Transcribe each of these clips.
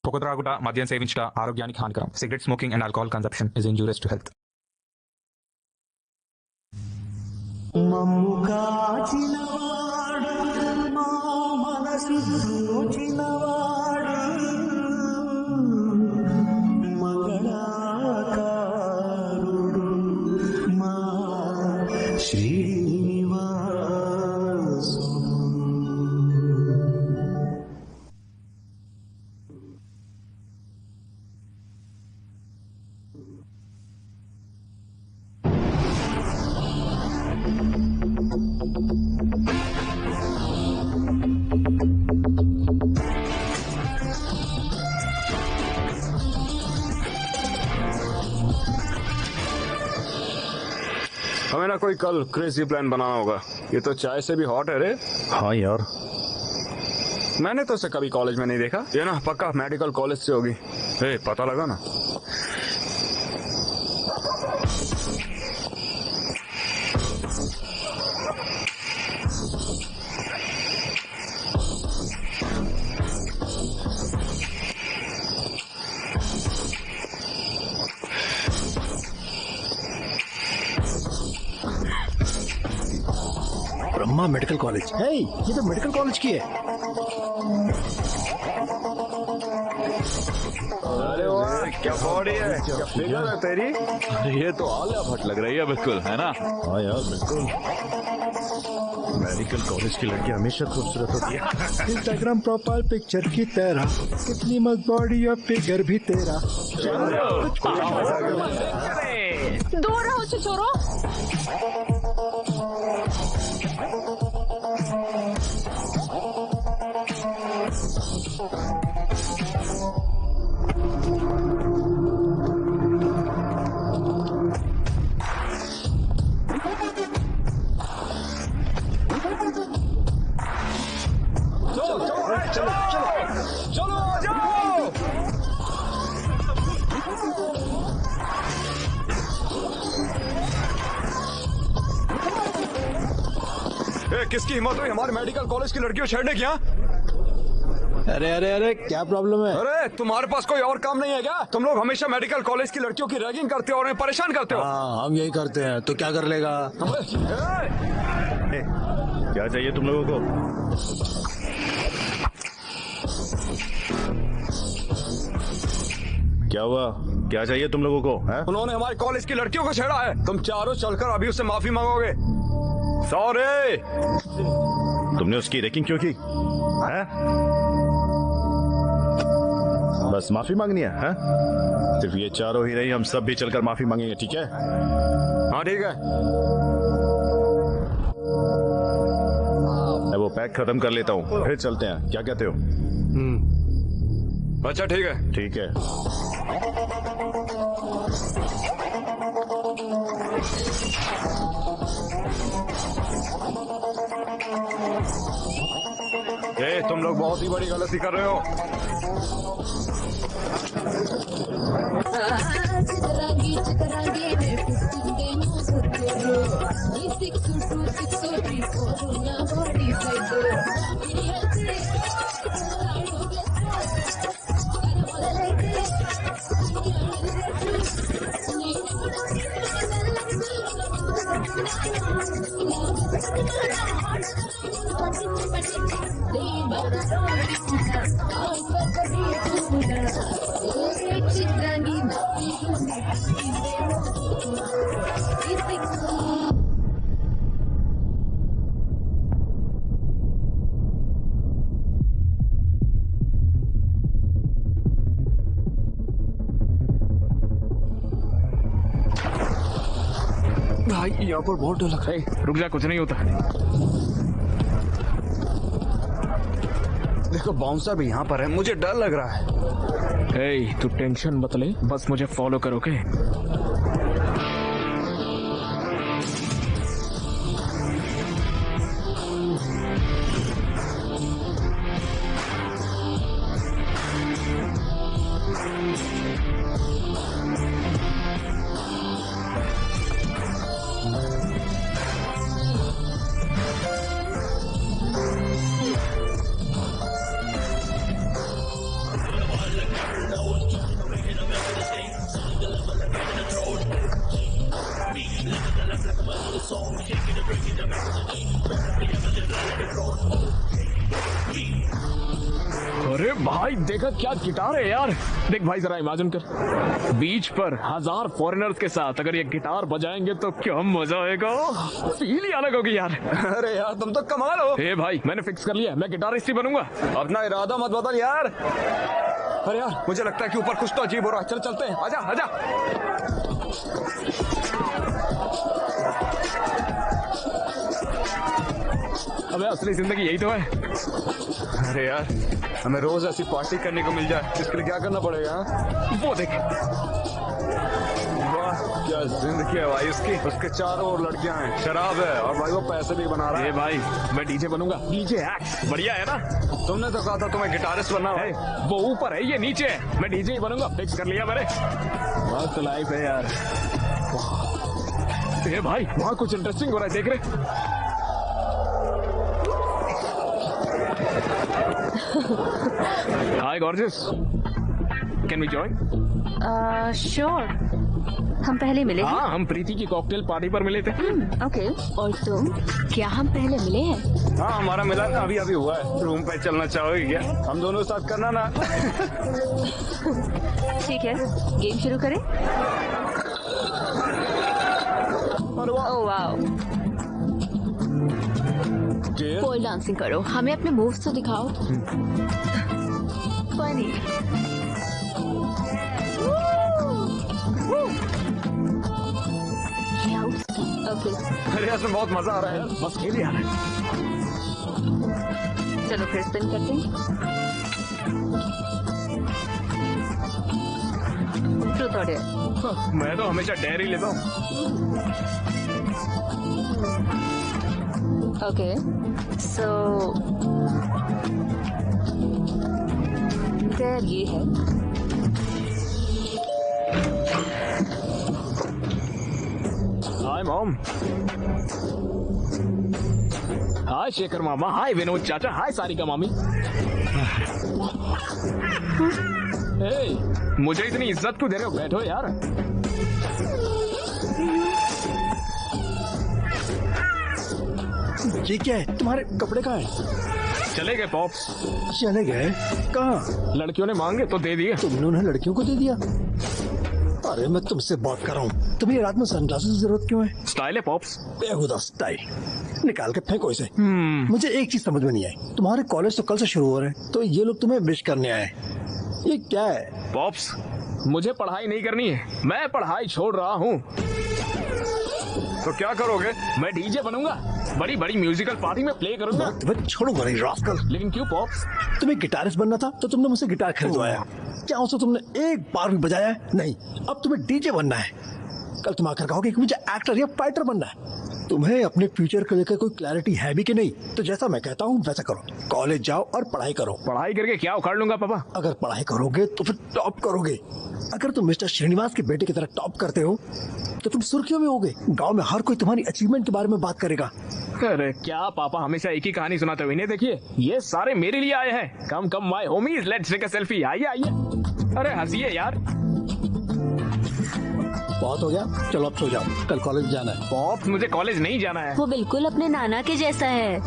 పొగ త్రాగుట, మద్యం సేవించుట ఆరోగ్యానికి హానికరం. Cigarette smoking and alcohol consumption is injurious to health. మమ్ము కాచినవాడు మా మనసు దోచినవాడు మంగళాకారుడు మా శ్రీనివాసు. हमें ना कोई कल क्रेजी प्लान बनाना होगा. ये तो चाय से भी हॉट है रे. हाँ यार, मैंने तो उसे कभी कॉलेज में नहीं देखा. ये ना पक्का मेडिकल कॉलेज से होगी. पता लगा ना. Brahma medical college. हे, ये तो मेडिकल कॉलेज की है. अरे वाह, क्या बॉडी है, क्या फिगर है तेरी. ये तो आलिया भट्ट लग रही है बिल्कुल, है ना. हाँ यार, बिल्कुल. मेडिकल कॉलेज की लड़की हमेशा खूबसूरत होती है. इंस्टाग्राम प्रोफाइल पिक्चर की तरह, कितनी मस्त बॉडी और फिगर भी तेरा. दूर रहो छोरो. किसकी हिम्मत हुई हमारे मेडिकल कॉलेज की लड़कियों छेड़ने की. अरे अरे अरे, क्या प्रॉब्लम है? अरे तुम्हारे पास कोई और काम नहीं है क्या? तुम लोग हमेशा मेडिकल कॉलेज की लड़कियों की रैगिंग करते हो और उन्हें परेशान करते हो. हाँ, हम यही करते हैं. तो क्या कर लेगा? क्या चाहिए तुम लोगों को? क्या हुआ? क्या चाहिए तुम लोगों को? है? उन्होंने हमारे कॉलेज की लड़कियों को छेड़ा है. तुम चारों चलकर अभी उससे माफी मांगोगे. सॉरी. तुमने उसकी रेकिंग क्यों की? है? बस माफी मांगनी है? सिर्फ ये चारों ही नहीं, हम सब भी चलकर माफी मांगेंगे, ठीक है? हाँ ठीक है. मैं वो पैक खत्म कर लेता हूँ, फिर चलते हैं. क्या कहते हो? अच्छा ठीक है. ठीक है. तुम लोग बहुत ही बड़ी गलती कर रहे हो. भाई यहाँ पर बहुत डर लग रहा है. रुक जा, कुछ नहीं होता. देखो बाउंसर भी यहाँ पर है. मुझे डर लग रहा है. तू टेंशन मत ले, बस मुझे फॉलो करोगे. भाई देखा क्या गिटार है यार। देख भाई जरा इमेजिन कर, बीच पर 1000 फॉरेनर्स के साथ अगर ये गिटार बजाएंगे तो क्या मजा आएगा। फील ही अलग होगी यार। अरे यार तुम तो कमाल हो। ए भाई मैंने फिक्स कर लिया, मैं गिटारिस्ट ही बनूंगा। अपना इरादा मत बदल यार। अरे यार मुझे लगता है कि ऊपर कुछ तो अजीब हो रहा है। चल चलते हैं, आजा आजा। अबे असली जिंदगी यही तो है। अरे यार हमें रोज ऐसी पार्टी करने को मिल जाए, इसके लिए क्या करना पड़ेगा? वो देख, वाह क्या जिंदगी है भाई उसकी। उसके चारों ओर लड़कियां हैं, शराब है और भाई वो पैसे भी बना रहा ए है। भाई मैं डीजे बनूंगा, डीजे एक्ट बढ़िया है ना। तुमने तो कहा था तुम्हें गिटारिस्ट बनना है। वो ऊपर है, ये नीचे है। मैं डीजे ही बनूंगा, फिक्स कर लिया मैंने। मस्त लाइफ है यार। ए भाई वहाँ कुछ इंटरेस्टिंग हो रहा है, देख रहे? Hi gorgeous, can we join? Sure. हम पहले मिले हैं? हाँ हम प्रीति की कॉकटेल पार्टी पर मिले थे। ओके। और तुम, क्या हम पहले मिले हैं? हाँ हमारा मिलन अभी अभी हुआ है। रूम पे चलना चाहोगे क्या? हम दोनों साथ करना ना। ठीक है, गेम शुरू करें। ओह वाओ, पोल डांसिंग करो, हमें अपने मूव्स तो दिखाओ। फनी। ओके अरे इसमें बहुत मजा आ रहा है। बस खेल यार। चलो फिर स्पिन करते हैं। ट्रूथ और डेयर। मैं तो हमेशा डेयर ही लेता हूँ। ओके सो डेयर ये है। Hi mom. हाय शेखर मामा, हाय विनोद चाचा, हाय सारिका मामी। ए, मुझे इतनी इज्जत क्यों दे रहे हो? बैठो यार। ये क्या है? तुम्हारे कपड़े कहाँ हैं? चले गए पॉप्स। चले गए? कहाँ? लड़कियों ने मांगे तो दे दिए। तुमने उन्हें लड़कियों को दे दिया? अरे मैं तुमसे बात कर रहा हूँ। तुम्हें रात में सनग्लासेस की जरूरत क्यों है? स्टाइल है पॉप्स। बेहुदा स्टाइल। निकाल के फेंको इसे। मुझे एक चीज समझ में नहीं आई, तुम्हारे कॉलेज तो कल से शुरू हो रहे हैं, तो ये लोग तुम्हें विश करने आए। ये क्या है? पॉप्स मुझे पढ़ाई नहीं करनी है, मैं पढ़ाई छोड़ रहा हूँ। तो क्या करोगे? मैं डीजे बनूंगा, बड़ी बड़ी म्यूजिकल पार्टी में प्ले करूंगा। तुम्हें छोड़ूंगा नहीं रास्कल। लेकिन क्यों पॉप्स? तुम्हें गिटारिस्ट बनना था तो तुमने मुझसे गिटार खरीदवाया। क्या उसे तुमने एक बार भी बजाया है? नहीं। अब तुम्हें डीजे बनना है। कल तुम आकर कहोगे कि मुझे एक्टर या फाइटर बनना है। तुम्हें अपने फ्यूचर को लेकर कोई क्लैरिटी है भी कि नहीं? तो जैसा मैं कहता हूँ वैसा करो। कॉलेज जाओ और पढ़ाई करो। पढ़ाई करके क्या उखाड़ लूंगा पापा? अगर पढ़ाई करोगे तो फिर टॉप करोगे। अगर तुम मिस्टर श्रीनिवास के बेटे की तरह टॉप करते हो तो तुम सुर्खियों में होगे। गांव में हर कोई तुम्हारी अचीवमेंट के बारे में बात करेगा। अरे क्या पापा हमेशा एक ही कहानी सुनाते हुए? इन्हें देखिए, ये सारे मेरे लिए आए हैं। Come come my homies, let's take a selfie. आइए आइए। अरे हंसिए यार। बहुत हो गया, चलो अब सो जाओ, कल कॉलेज जाना है। पॉप्स मुझे कॉलेज नहीं जाना है। वो बिल्कुल अपने नाना के जैसा है।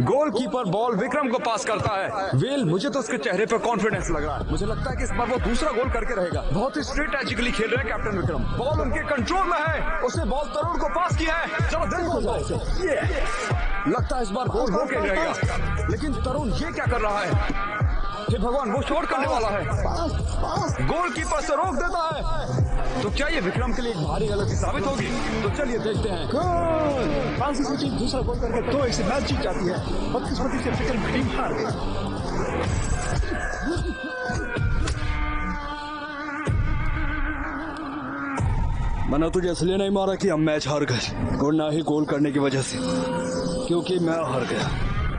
गोलकीपर बॉल विक्रम को पास करता है। वेल मुझे तो उसके चेहरे पर कॉन्फिडेंस लग रहा है। मुझे लगता है कि इस बार वो दूसरा गोल करके रहेगा। बहुत ही स्ट्रेटेजिकली खेल रहे हैं कैप्टन विक्रम। बॉल उनके कंट्रोल में है। उसने बॉल तरुण को पास किया है। चलो देखो लगता है इस बार गोल होके रहेगा। लेकिन तरुण ये क्या कर रहा है? हे भगवान, वो शॉट करने वाला है। गोलकीपर से रोक देता है। तो क्या ये विक्रम के लिए एक भारी गलती साबित होगी? तो चलिए देखते हैं। फ्रांसीसी टीम दूसरा गोल करके 2-1 से मैच जीत जाती है। बदकिस्मती से विक्रम की टीम हार गई। मैंने तुझे इसलिए नहीं मारा कि हम मैच हार गए, और ना ही गोल करने की वजह से, क्योंकि मैं हार गया।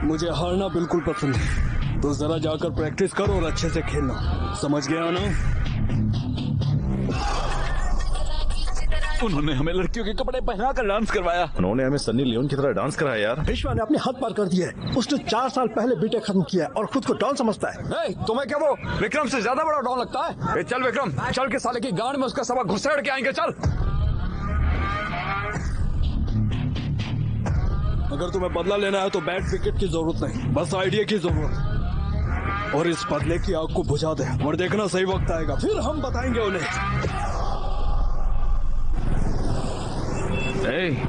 मुझे हारना बिल्कुल पसंद है। तो जरा जाकर प्रैक्टिस करो और अच्छे से खेलना, समझ गया ना? उन्होंने हमें लड़कियों के कपड़े पहना कर डांस करवाया। उन्होंने हमें सन्नी लियोन की तरह डांस कराया यार। विश्वा ने अपने हाथ पार कर दिया है। उसने 4 साल पहले बीटेक खत्म किया और खुद को डॉन समझता है। तुम्हें क्या वो विक्रम से ज्यादा बड़ा डॉन लगता है? चल विक्रम, चल के साले की गांड में उसका सबक घुसेड़ के आएंगे। चल। अगर तुम्हें बदला लेना है तो बैट विकेट की जरूरत नहीं, बस आइडिया की जरूरत। और इस बदले की आग को बुझा दे और देखना सही वक्त आएगा, फिर हम बताएंगे उन्हें।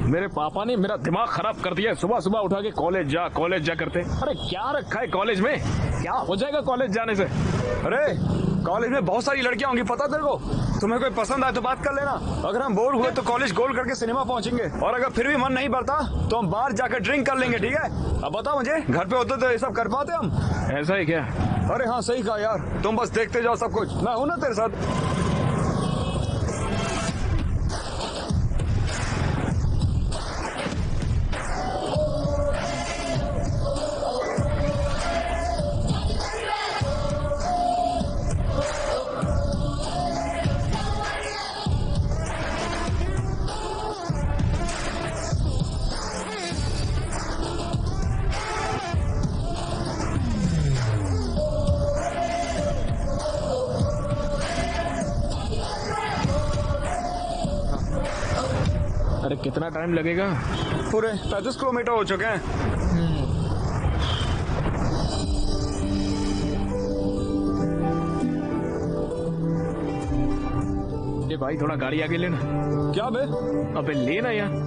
मेरे पापा ने मेरा दिमाग खराब कर दिया। सुबह सुबह उठा के कॉलेज जा करते। अरे क्या रखा है कॉलेज में? क्या हो जाएगा कॉलेज जाने से? अरे कॉलेज में बहुत सारी लड़कियां होंगी, पता तेरे को। तुम्हें कोई पसंद आए तो बात कर लेना। अगर हम बोर हुए तो कॉलेज गोल करके सिनेमा पहुंचेंगे, और अगर फिर भी मन नहीं भरता तो हम बाहर जाकर ड्रिंक कर लेंगे, ठीक है? अब बताओ मुझे, घर पे होते तो ये सब कर पाते हम? ऐसा ही क्या? अरे हाँ सही कहा यार, तुम बस देखते जाओ सब कुछ, मैं हूं ना तेरे साथ। अरे कितना टाइम लगेगा? पूरे 35 किलोमीटर हो चुके हैं। ये भाई थोड़ा गाड़ी आगे लेना। क्या बे? अबे लेना यार।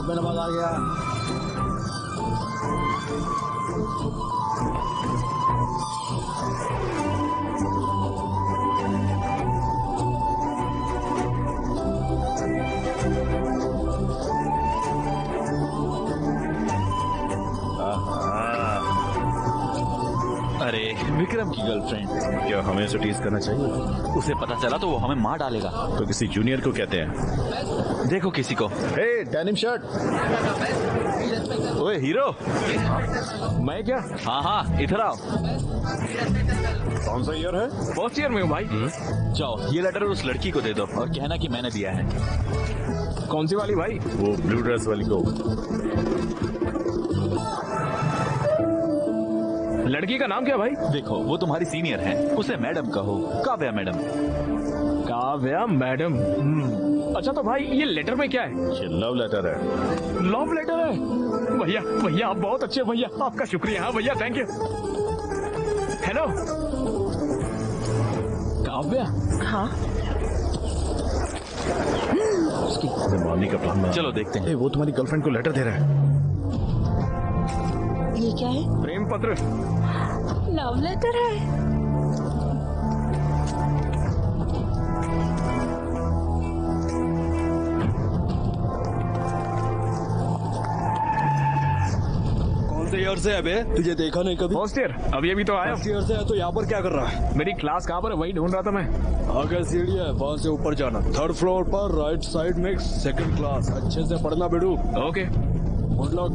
नमाज आ गया। अरे विक्रम की गर्लफ्रेंड, क्या हमें उसे टीज करना चाहिए? उसे पता चला तो वो हमें मार डालेगा। तो किसी जूनियर को कहते हैं। देखो किसी को। हे डेनिम शर्ट। ओए हीरो। मैं क्या? हाँ हाँ इधर आओ। कौन सा ईयर है? फर्स्ट ईयर में हूँ भाई। जाओ ये लेटर उस लड़की को दे दो और कहना कि मैंने दिया है। कौन सी वाली भाई? वो ब्लू ड्रेस वाली को। लड़की का नाम क्या भाई? देखो वो तुम्हारी सीनियर है, उसे मैडम कहो, काव्या मैडम। काव्या मैडम। अच्छा तो भाई ये लेटर में क्या है? ये लव लेटर है। लव लेटर है? भैया भैया आप बहुत अच्छे भैया, आपका शुक्रिया। हाँ भैया थैंक यू। हेलो काव्या। हाँ मॉर्निंग का प्लान। चलो देखते हैं। वो तुम्हारी गर्लफ्रेंड को लेटर दे रहा है। ये क्या है? प्रेम पत्र। लव लेटर है। कौन से ईयर से है बे? तुझे देखा नहीं कभी? फर्स्ट ईयर, अभी अभी तो आया। फर्स्ट ईयर से है तो यहाँ पर क्या कर रहा है? मेरी क्लास कहाँ पर है वही ढूंढ रहा था मैं। आगे सीढ़ी है, वहाँ से ऊपर जाना। 3rd फ्लोर पर राइट साइड में 2nd क्लास। अच्छे से पढ़ना बेडू। Okay good luck.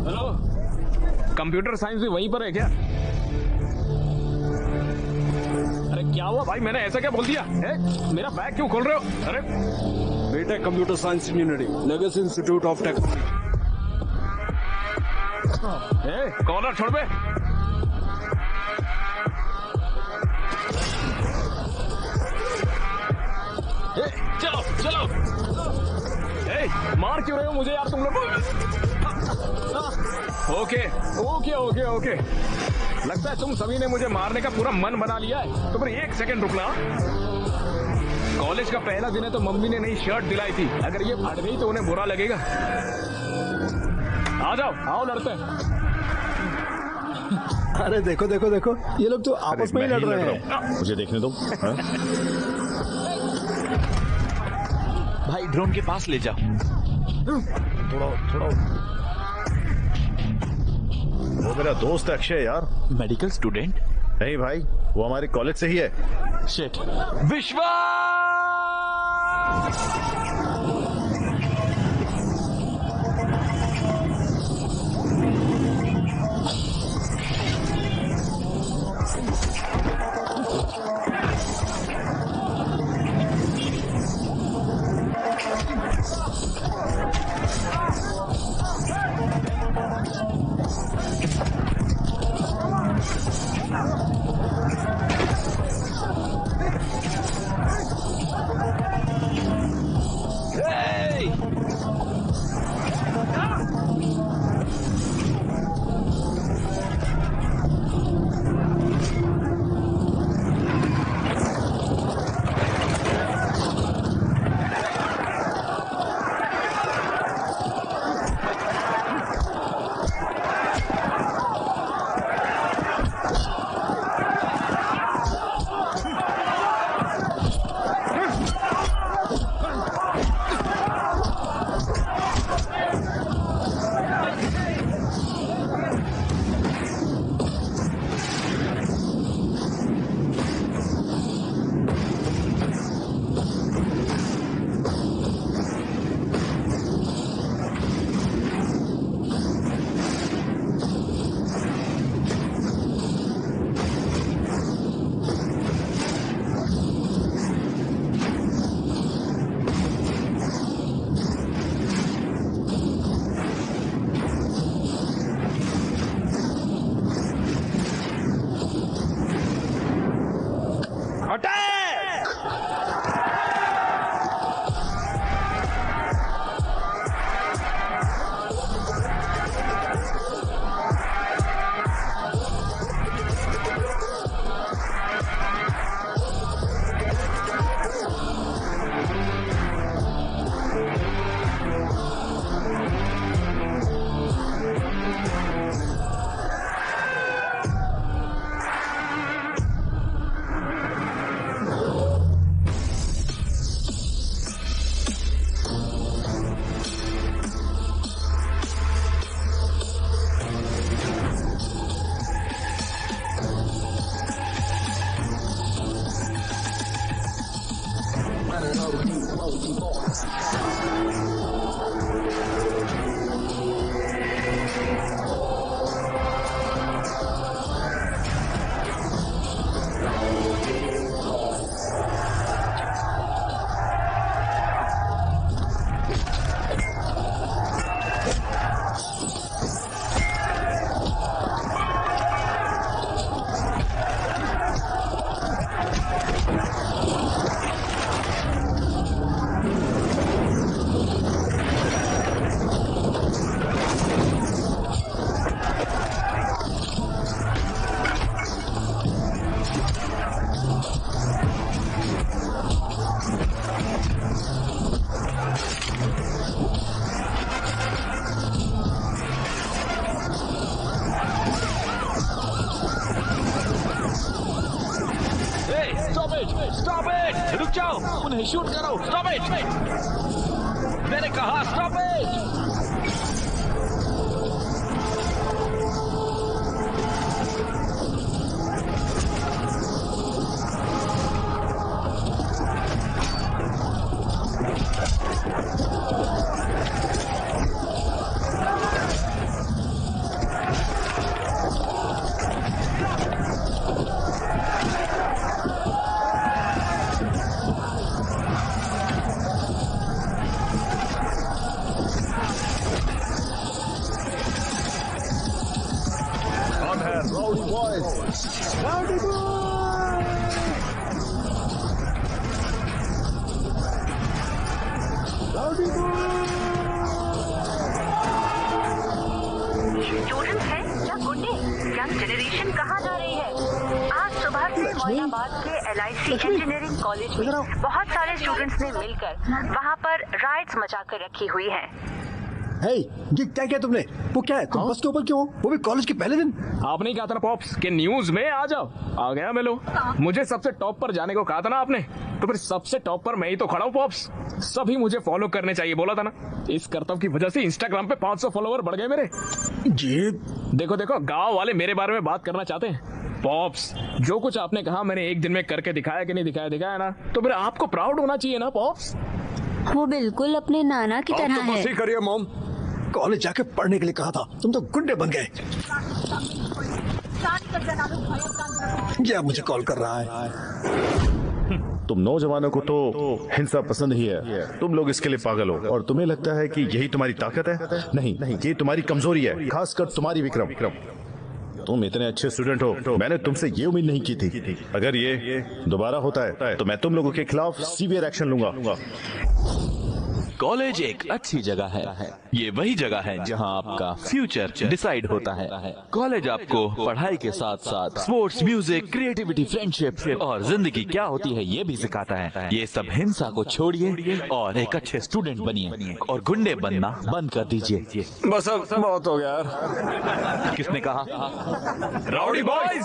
Hello computer science भी वहीं पर है क्या? अरे क्या हुआ भाई, मैंने ऐसा क्या बोल दिया है? मेरा बैग क्यों खोल रहे हो? अरे BTech computer science engineering, legacy institute of technology. Collar छोड़ बे। चलो चलो। मार क्यों रहे हो मुझे यार तुम लोग? ओके ओके ओके ओके, लगता है तुम सभी ने मुझे मारने का पूरा मन बना लिया है। तो फिर 1 सेकंड रुकना। कॉलेज का पहला दिन है तो मम्मी ने नई शर्ट दिलाई थी, अगर ये फट गई तो उन्हें बुरा लगेगा। आ जाओ, आओ लड़ते हैं। अरे देखो देखो देखो, ये लोग तो आपस में ही लड़ रहे हैं। मुझे देखने दो। हाँ? भाई ड्रोन के पास ले जाओ। थोड़ा वो मेरा दोस्त है अक्षय यार। Medical student? नहीं भाई, वो हमारे कॉलेज से ही है। शिट। विश्वा! Stop it! रुक जाओ, उन्हें शूट करो। Stop it! मैंने कहा स्टॉप इट! स्टूडेंट है या गुंडे? यंग जनरेशन कहाँ जा रही है? आज सुबह से मोइनाबाद के LIC इंजीनियरिंग कॉलेज में बहुत सारे स्टूडेंट्स ने मिलकर वहाँ पर राइड्स मचा कर रखी हुई हैं। हे, ये क्या किया तुमने? वो क्या है? तुम बस के ऊपर क्यों हो? वो भी कॉलेज के पहले दिन? आपने ही कहा था ना पॉप्स कि न्यूज में आ जाओ। आ गया मैं लो। मुझे सबसे टॉप पर जाने को कहा था ना आपने, तो फिर सबसे टॉप पर मैं ही तो खड़ा हूँ पॉप्स। सभी मुझे फॉलो करने चाहिए बोला था ना। इस करतब की वजह से इंस्टाग्राम पे 500 फॉलोवर बढ़ गए मेरे। जी देखो देखो, गाँव वाले मेरे बारे में बात करना चाहते हैं। पॉप्स, जो कुछ आपने कहा मैंने एक दिन में करके दिखाया कि नहीं दिखाया ना, तो फिर आपको प्राउड होना चाहिए ना पॉप्स। वो बिल्कुल अपने नाना की तरह है। बस ही करिए मॉम। कॉलेज जाके पढ़ने के लिए कहा था, तुम तो गुंडे बन गए। ये मुझे कॉल कर रहा है। तुम नौजवानों को तो हिंसा पसंद ही है। तुम लोग इसके लिए पागल हो और तुम्हें लगता है कि यही तुम्हारी ताकत है। नहीं, ये तुम्हारी कमजोरी है, खासकर तुम्हारी विक्रम। तुम इतने अच्छे स्टूडेंट हो, मैंने तुमसे ये उम्मीद नहीं की थी। अगर ये दोबारा होता है तो मैं तुम लोगों के खिलाफ सीवियर एक्शन लूंगा। कॉलेज एक अच्छी जगह है। ये वही जगह है जहां आपका फ्यूचर डिसाइड होता है। कॉलेज आपको पढ़ाई के साथ साथ स्पोर्ट्स, म्यूजिक, क्रिएटिविटी, फ्रेंडशिप और जिंदगी क्या होती है ये भी सिखाता है। ये सब हिंसा को छोड़िए और एक अच्छे स्टूडेंट बनिए और गुंडे बनना बंद कर दीजिए। बस अब बहुत हो गया यार। किसने कहा? Rowdy boys!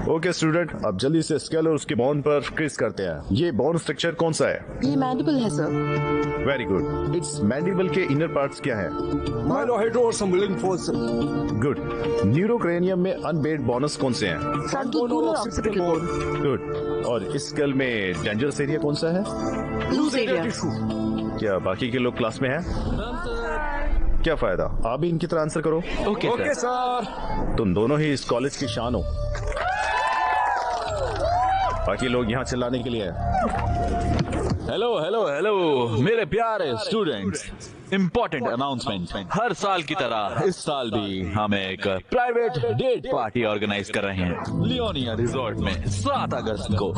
ओके स्टूडेंट, अब जल्दी से स्केल और उसके बॉन्ड पर क्रिस करते हैं। ये बॉन्ड स्ट्रक्चर कौन सा है? ये मैंडिबल है sir. Very good. It's mandible के इनर पार्ट्स क्या है? माइलोहाइड्रो और संबलिंग फोर्स। गुड। न्यूरोक्रेनियम में अनबेड बोनस कौन से हैं? गुड। और इस स्केल में डेंजरस एरिया कौन सा है? Loose area. क्या बाकी के लोग क्लास में हैं? क्या फायदा, आप भी इनकी तरह आंसर करो। Okay sir. तुम दोनों ही इस कॉलेज की शान हो। बाकी लोग यहाँ चिल्लाने के लिए हैं। हेलो हेलो हेलो मेरे प्यारे स्टूडेंट्स, इम्पोर्टेंट अनाउंसमेंट। हर साल की तरह इस साल भी हम एक प्राइवेट डेट पार्टी ऑर्गेनाइज कर रहे हैं लियोनिया रिजॉर्ट में 7 अगस्त को।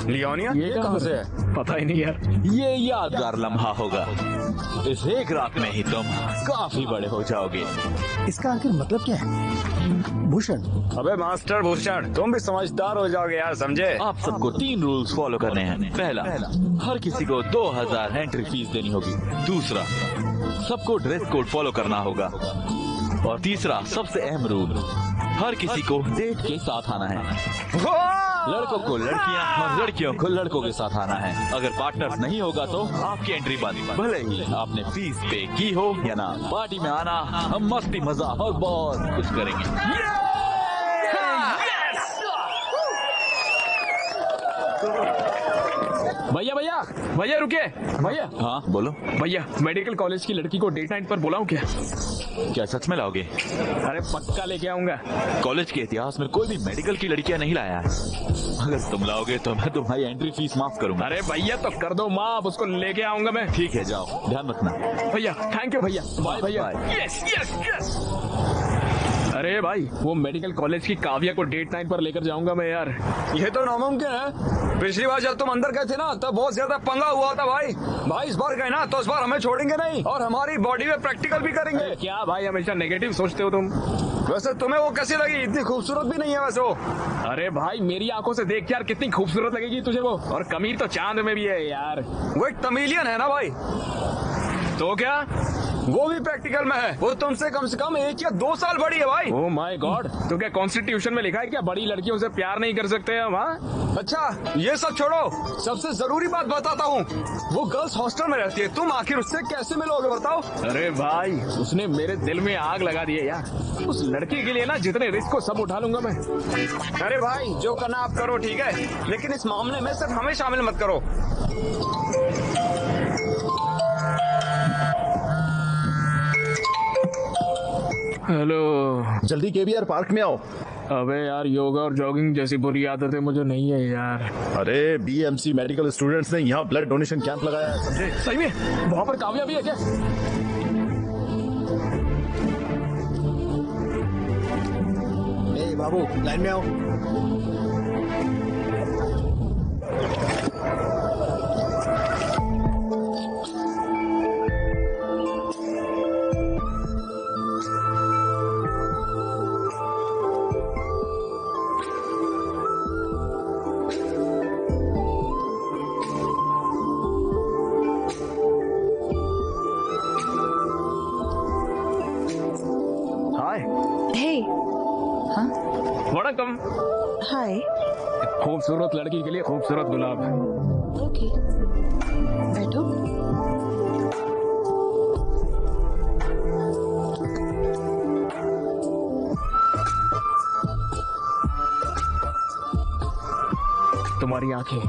लियोनिया? ये कहाँ से है? पता ही नहीं यार। ये यादगार लम्हा होगा। इस एक रात में ही तुम काफी बड़े हो जाओगे। इसका आखिर मतलब क्या है? भूषण। अबे मास्टर भूषण, तुम भी समझदार हो जाओगे यार, समझे? आप सबको 3 रूल्स फॉलो करने हैं। पहला, हर किसी को 2000 एंट्री फीस देनी होगी। दूसरा, सबको ड्रेस कोड फॉलो करना होगा। और तीसरा, सबसे अहम रूल, हर किसी को डेट के साथ आना है। लड़कों को लड़कियां और लड़कियों को लड़कों के साथ आना है। अगर पार्टनर्स नहीं होगा तो आपकी एंट्री बंद, भले ही आपने फीस पे की हो या ना। पार्टी में आना, हम मस्ती मजाक और बहुत कुछ करेंगे। भैया भैया भैया रुके भैया। हाँ बोलो भैया, मेडिकल कॉलेज की लड़की को डेट नाइट पर बुलाऊं क्या? क्या सच में लाओगे? अरे पक्का लेके आऊंगा। कॉलेज के इतिहास में कोई भी मेडिकल की लड़कियां नहीं लाया है। अगर तुम लाओगे तो मैं तुम्हारी एंट्री फीस माफ करूंगा। अरे भैया तो कर दो माफ, उसको लेके आऊंगा मैं। ठीक है, जाओ, ध्यान रखना। भैया थैंक यू भैया। बाय भैया। Yes yes yes. अरे भाई, वो मेडिकल कॉलेज की काव्या को डेट नाइट पर लेकर जाऊंगा मैं यार। ये तो नामुमकिन है। पिछली बार जब तुम अंदर गए थे ना, तब बहुत ज्यादा पंगा हुआ था भाई। इस बार गए ना तो इस बार हमें छोड़ेंगे नहीं और हमारी बॉडी में प्रैक्टिकल भी करेंगे। क्या भाई, हमेशा नेगेटिव सोचते हो तुम। वैसे तुम्हें वो कैसी लगी? इतनी खूबसूरत भी नहीं है वैसे वो। अरे भाई, मेरी आंखों से देख यार, कितनी खूबसूरत लगेगी तुझे वो। और कमीर तो चांद में भी है यार। वो एक तमिलियन है ना भाई। तो क्या वो भी प्रैक्टिकल में है। वो तुमसे कम 1 या 2 साल बड़ी है भाई। ओह माय गॉड, तो क्या कॉन्स्टिट्यूशन में लिखा है क्या बड़ी लड़कियों से प्यार नहीं कर सकते हम? हाँ अच्छा, ये सब छोड़ो, सबसे जरूरी बात बताता हूँ। वो गर्ल्स हॉस्टल में रहती है, तुम आखिर उससे कैसे मिलोगे बताओ? अरे भाई, उसने मेरे दिल में आग लगा दी है यार। उस लड़की के लिए ना जितने रिस्क हो सब उठा लूंगा मैं। अरे भाई, जो करना आप करो, ठीक है, लेकिन इस मामले में सिर्फ हमें शामिल मत करो। हेलो, जल्दी केबीआर पार्क में आओ। अबे यार, योगा और जॉगिंग जैसी बुरी आदतें मुझे नहीं है यार। अरे बीएमसी मेडिकल स्टूडेंट्स ने यहाँ ब्लड डोनेशन कैंप लगाया है, समझे? सही में? वहाँ पर काव्या भी है क्या? ए बाबू, लाइन में आओ। खूबसूरत लड़की के लिए खूबसूरत गुलाब है। ओके, बैठो। तुम्हारी आंखें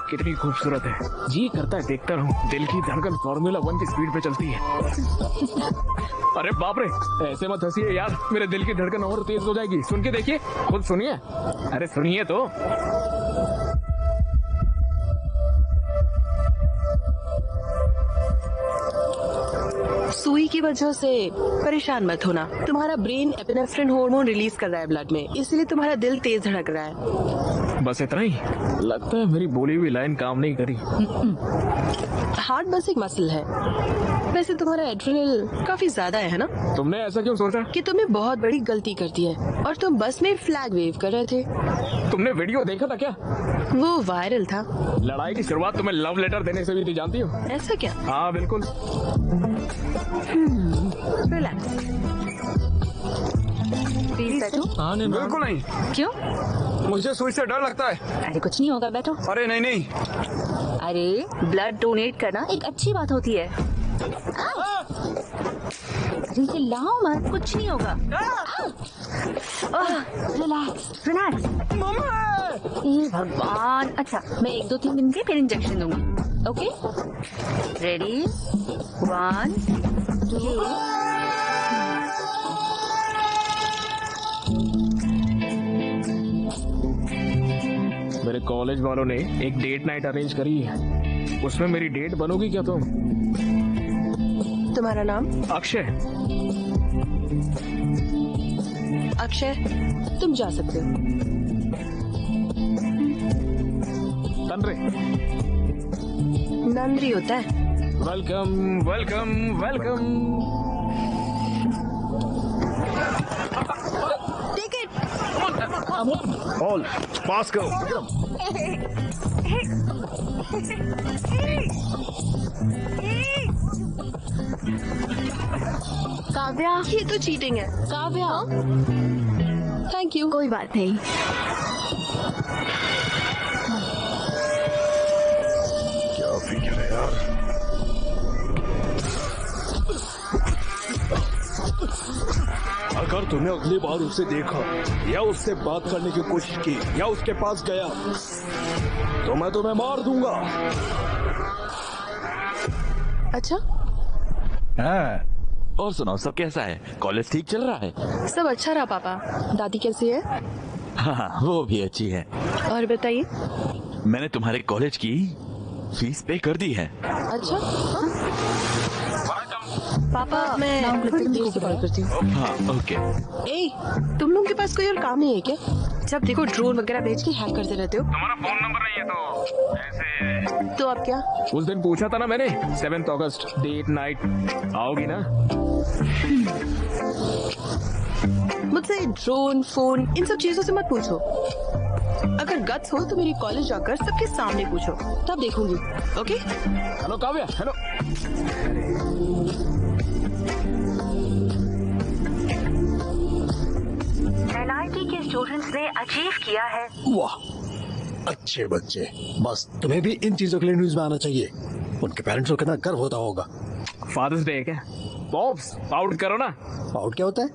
कितनी खूबसूरत है, जी करता है देखता रहूं। दिल की धड़कन फॉर्मूला 1 की स्पीड पे चलती है। अरे बाप रे, ऐसे मत हंसिए यार, मेरे दिल की धड़कन और तेज हो जाएगी। सुन के देखिए, खुद सुनिए। अरे सुनिए तो। सुई की वजह से परेशान मत होना। तुम्हारा ब्रेन एपिनेफ्रिन हार्मोन रिलीज कर रहा है ब्लड में, इसलिए तुम्हारा दिल तेज धड़क रहा है। बस इतना ही? लगता है मेरी बोली हुई लाइन काम नहीं करी। हार्ट बस एक मसल है। वैसे तुम्हारा एड्रेनल काफी ज्यादा है ना? तुमने ऐसा क्यों सोचा? कि तुमने बहुत बड़ी गलती कर दी है और तुम बस में फ्लैग वेव कर रहे थे। तुमने वीडियो देखा था क्या? वो वायरल था। लड़ाई की शुरुआत तुम्हें लव लेटर देने से भी थी, जानती हो? ऐसा क्या? हाँ बिल्कुल। रिलैक्स। प्लीज बैठो। हाँ नहीं, बिल्कुल नहीं। क्यों? मुझे सुई से डर लगता है। अरे कुछ नहीं होगा, बैठो। अरे नहीं नहीं। अरे ब्लड डोनेट करना एक अच्छी बात होती है। अरे चिल्लाओ मत, कुछ नहीं होगा। Relax relax. हे भगवान। अच्छा, मैं 1-2-3 दिन के फिर इंजेक्शन दूंगी। Okay, ready? 1 2। मेरे कॉलेज वालों ने एक डेट नाइट अरेंज करी है, उसमें मेरी डेट बनोगी क्या तुम? तुम्हारा नाम? अक्षय। अक्षय, तुम जा सकते हो। तनरे। नंदरी होता है। Welcome welcome welcome. Take it. All pass करो विक्रम। काव्या, ये तो चीटिंग है। काव्या। Thank you. कोई बात नहीं। क्या फिक्र है यार। अगर तुमने अगली बार उसे देखा या उससे बात करने की कोशिश की या उसके पास गया तो मैं तुम्हें मार दूंगा। अच्छा, और सुनाओ, सब कैसा है? कॉलेज ठीक चल रहा है? सब अच्छा रहा पापा। दादी कैसी है? हाँ, वो भी अच्छी है। और बताइए। मैंने तुम्हारे कॉलेज की फीस पे कर दी है। अच्छा पापा, मैं थोड़ी देर से कॉल करती हूँ। हाँ ओके। ए, तुम लोगों के पास कोई और काम नहीं है क्या? जब देखो ड्रोन वगैरह भेज के हैक करते रहते हो। तुम्हारा फोन नंबर नहीं है तो ऐसे। तो अब क्या? उस दिन पूछा था ना मैंने, 7 अगस्त डेट नाइट, आओगी ना? मुझसे ड्रोन, फोन, इन सब चीजों से मत पूछो। अगर गट्स हो तो मेरी कॉलेज जाकर सबके सामने पूछो, तब देखूंगी। Okay? Hello Kavya. Hello. NIT के स्टूडेंट्स ने अचीव किया है। वाह, अच्छे बच्चे। बस तुम्हें भी इन चीजों के लिए न्यूज में आना चाहिए। उनके पेरेंट्स को कितना गर्व होता होगा। फादर्स डे है क्या? पॉप्स पाउट करो ना। पाउट क्या होता है?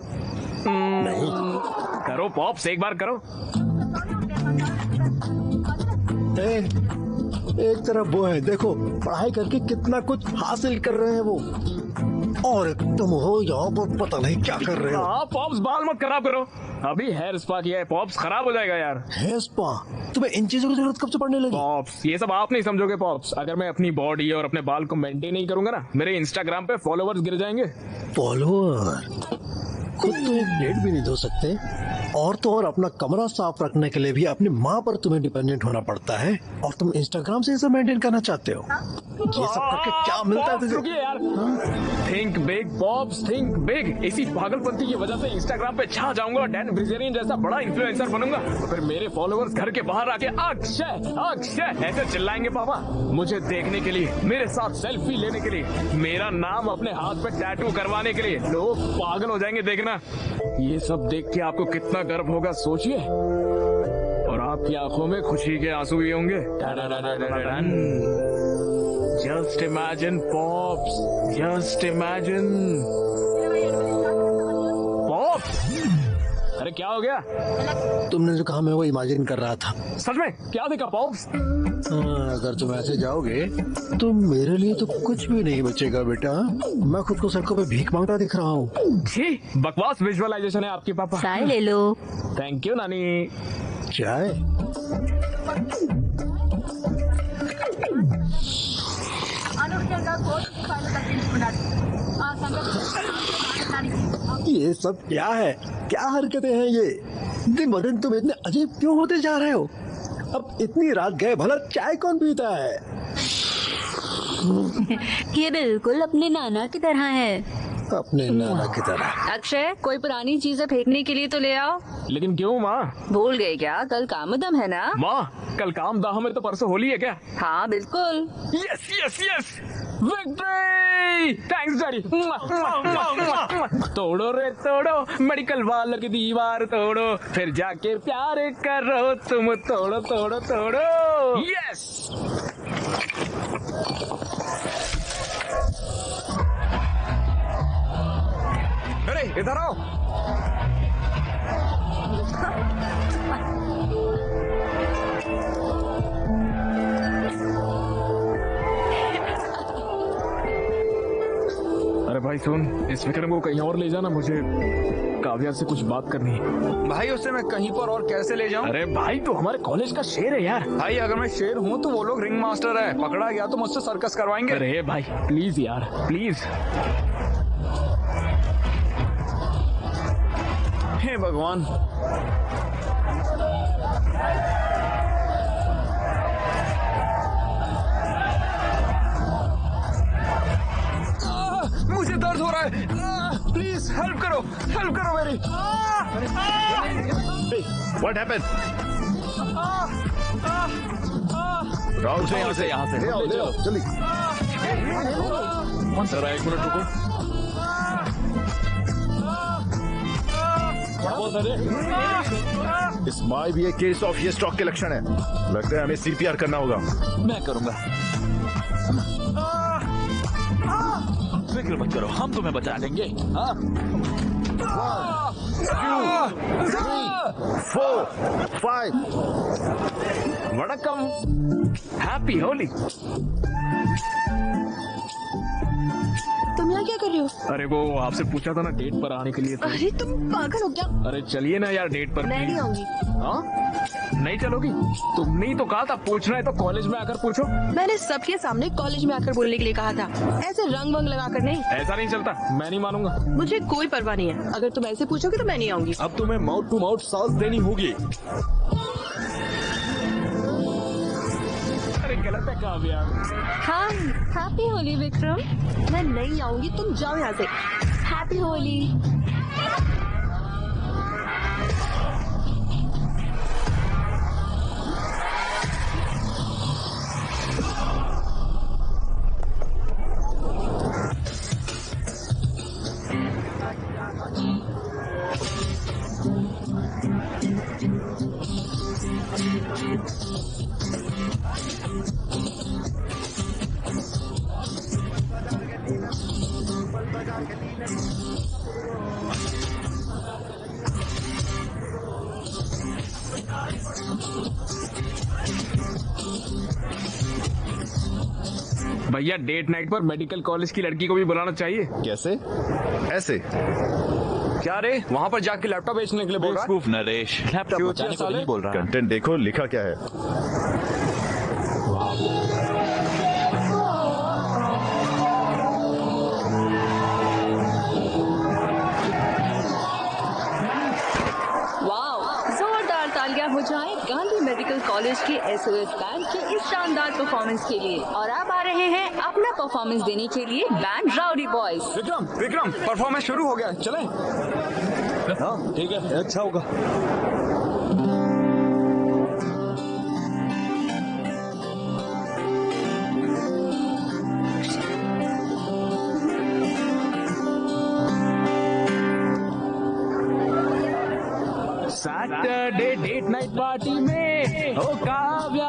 नहीं करो पॉप्स, एक बार करो। एक तरफ वो है, देखो पढ़ाई करके कितना कुछ हासिल कर रहे हैं वो, और तुम हो यहाँ पर पता नहीं क्या कर रहे हो। हाँ पॉप्स, बाल मत खराब करो। अभी हेयर स्पा किया है, पॉप्स खराब हो जाएगा यार। Hair spa? तुम्हें इन चीजों की जरूरत कब से पड़ने लगी? पॉप्स, ये सब आप नहीं समझोगे पॉप्स। अगर मैं अपनी बॉडी और अपने बाल को मेंटेन नहीं करूंगा ना, मेरे इंस्टाग्राम पे फॉलोवर्स गिर जाएंगे। फॉलोवर? खुद तो एक प्लेट भी नहीं धो सकते, और तो और अपना कमरा साफ रखने के लिए भी अपनी माँ पर तुम्हें डिपेंडेंट होना पड़ता है, और तुम इंस्टाग्राम से इसे मेंटेन करना चाहते हो। ये सब करके क्या मिलता है तुझे? रुकिए यार। Think big pops, think big. इसी पागलपंती की वजह से इंस्टाग्राम पे छा जाऊंगा, डैन ब्रिजेरियन जैसा बड़ा इन्फ्लुएंसर बनूंगा। फिर मेरे फॉलोवर्स घर के बाहर आके अक्षय अक्षय ऐसे चिल्लाएंगे पापा, मुझे देखने के लिए, मेरे साथ सेल्फी लेने के लिए, मेरा नाम अपने हाथ पे टैटू करवाने के लिए। लोग पागल हो जाएंगे देखना। ये सब देख के आपको कितना गर्व होगा सोचिए। और आप आपकी आंखों में खुशी के आंसू भी होंगे। Just imagine pops, just imagine pops. अरे क्या हो गया? तुमने जो कहा मैं वो इमेजिन कर रहा था। सच में क्या देखा पॉप्स? अगर तुम ऐसे जाओगे तो मेरे लिए तो कुछ भी नहीं बचेगा बेटा। मैं खुद को सड़कों पे भीख मांगता दिख रहा हूँ। जी बकवास विजुअलाइजेशन है आपकी पापा। चाय ले लो। थैंक यू नानी। चाय? ये सब क्या है? क्या हरकतें हैं ये? दिन ब दिन तुम इतने अजीब क्यों होते जा रहे हो? अब इतनी रात गए भला चाय कौन पीता है? ये बिल्कुल अपने नाना की तरह है। अपने नाना की तरह। अक्षय, कोई पुरानी चीजें फेंकने के लिए तो ले आओ। लेकिन क्यों माँ? भूल गए क्या? कल कामदम है ना? माँ कल कामदाह में तो परसों होली है क्या? हाँ बिल्कुल। Yes yes yes, victory! Thanks daddy. तोड़ो रे तोड़ो, मेडिकल वालों की दीवार तोड़ो, फिर जाके प्यार करो तुम। तोड़ो तोड़ो तोड़ो। यस। अरे इधर आओ। अरे भाई सुन, इस विक्रम को कहीं और ले जाना, मुझे काव्या से कुछ बात करनी है। भाई उसे मैं कहीं पर और कैसे ले जाऊं? अरे भाई तो हमारे कॉलेज का शेर है यार। भाई अगर मैं शेर हूँ तो वो लोग रिंग मास्टर है, पकड़ा गया तो मुझसे सर्कस करवाएंगे। अरे भाई प्लीज यार प्लीज। हे भगवान। मुझे दर्द हो रहा है, प्लीज हेल्प करो मेरी। What happened? राहुल से यहाँ से ले आओ जल्दी। जरा एक मिनट रुको। इस माई भी एक केस ऑफ ये स्ट्रोक के लक्षण है। लगता है हमें CPR करना होगा। मैं करूंगा। फिक्र मत करो, हम तुम्हें बचा लेंगे। हाँ? 1, 2, 3, 4, 5। वड़कम, हैप्पी होली। तुम यहाँ क्या कर रहे हो? अरे वो आपसे पूछा था ना डेट पर आने के लिए तो। अरे तुम पागल हो क्या? अरे चलिए ना यार डेट पर। मैं नहीं आऊंगी। हाँ नहीं चलोगी? तुमने ही तो कहा था पूछना है तो कॉलेज में आकर पूछो। मैंने सबके सामने कॉलेज में आकर बोलने के लिए कहा था, ऐसे रंग वंग लगा कर नहीं। ऐसा नहीं चलता, मैं नहीं मानूंगा। मुझे कोई परवाह नहीं है, अगर तुम ऐसे पूछोगे तो मैं नहीं आऊंगी। अब तुम्हें माउथ टू माउथ सांस देनी होगी। अरे गलत है काव्या। हाँ हैप्पी होली विक्रम। मैं नहीं आऊंगी, तुम जाओ यहाँ से। हैप्पी होली। भैया डेट नाइट पर मेडिकल कॉलेज की लड़की को भी बुलाना चाहिए। कैसे? ऐसे? क्या रे, वहाँ पर जाके लैपटॉप बेचने के लिए बोल रहा है? बेवकूफ नरेश, लैपटॉप बचाने को नहीं बोल रहा। कंटेंट देखो लिखा क्या है। जोरदार तालियां हो जाएं गांधी मेडिकल कॉलेज के SOS बैंड के इस शानदार परफॉर्मेंस के लिए। और अब आ रहे हैं अपना परफॉर्मेंस देने के लिए band rowdy boys. Vikram performance शुरू हो गया, चलें? हाँ ठीक है, अच्छा होगा। सैटरडे डेट नाइट पार्टी में ओ काव्या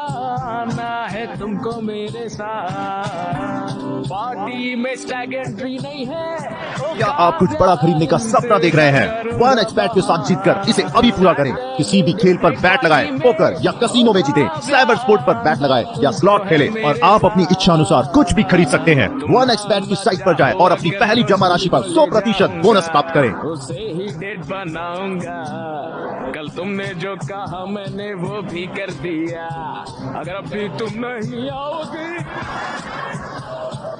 आना है तुमको मेरे साथ, पार्टी में स्टैग एंट्री नहीं है। क्या आप कुछ बड़ा खरीदने का सपना देख रहे हैं? 1xBet के साथ जीतकर इसे अभी पूरा करें। किसी भी खेल पर बैट लगाएं, पोकर या कसीनो में जीतें, साइबर स्पोर्ट पर बैट लगाएं या स्लॉट खेलें और आप अपनी इच्छा अनुसार कुछ भी खरीद सकते हैं। 1xBet की साइट पर जाएं और अपनी पहली जमा राशि पर 100% बोनस प्राप्त करें। उसे ही डेट बनाऊंगा, कल तुमने जो कहा मैंने वो भी कर दिया, अगर अभी तुम नहीं आओगे।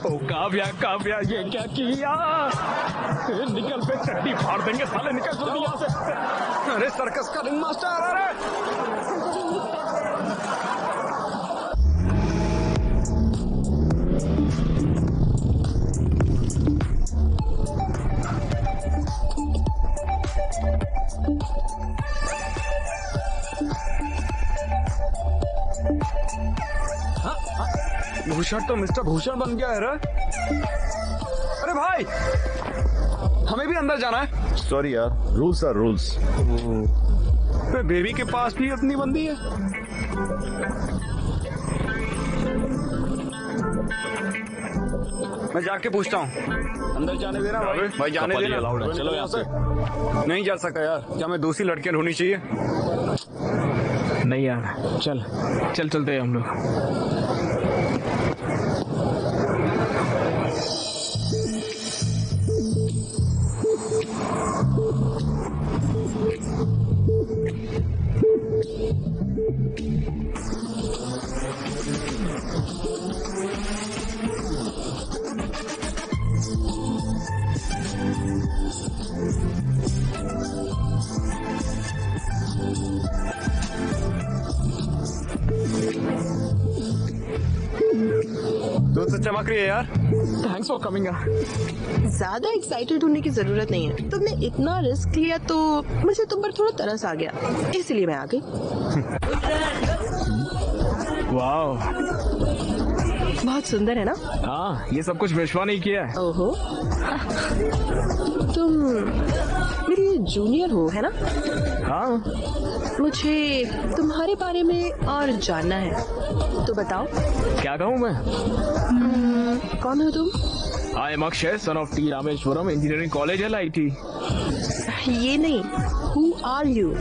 ओ काव्या काव्या ये क्या किया, निकल पे चड्डी फाड़ देंगे साले, निकल जल्दी यहाँ से। अरे सर्कस का रिंग मास्टर, अरे भूषण तो मिस्टर भूषण बन गया है रे। अरे भाई हमें भी अंदर जाना है। सॉरी यार, रूल्स आर रूल्स। बेबी के पास भी अपनी बंदी है। मैं जाके पूछता हूँ, अंदर जाने देना भाई। भाई जाने देना, चलो यहाँ से। नहीं जा सकता यार, क्या मैं दूसरी लड़कियां ढूंढनी चाहिए? नहीं यार, चल चल चलते हैं हम लोग। तो चमक रही है यार। Thanks for coming. ज्यादा एक्साइटेड होने की जरूरत नहीं है। तुमने इतना रिस्क लिया तो मुझे तुम पर थोड़ा तरस आ गया, इसलिए मैं आ गई। वाह, बहुत सुंदर है ना? हाँ, ये सब कुछ विश्वा नहीं किया है। ओहो, तुम मेरी जूनियर हो है ना? हाँ। मुझे तुम्हारे बारे में और जानना है, तो बताओ। क्या कहूँ मैं? कौन हो तुम? I am Akshay, son of T Rameswaram engineering college LIT। ये नहीं, हु आर यू?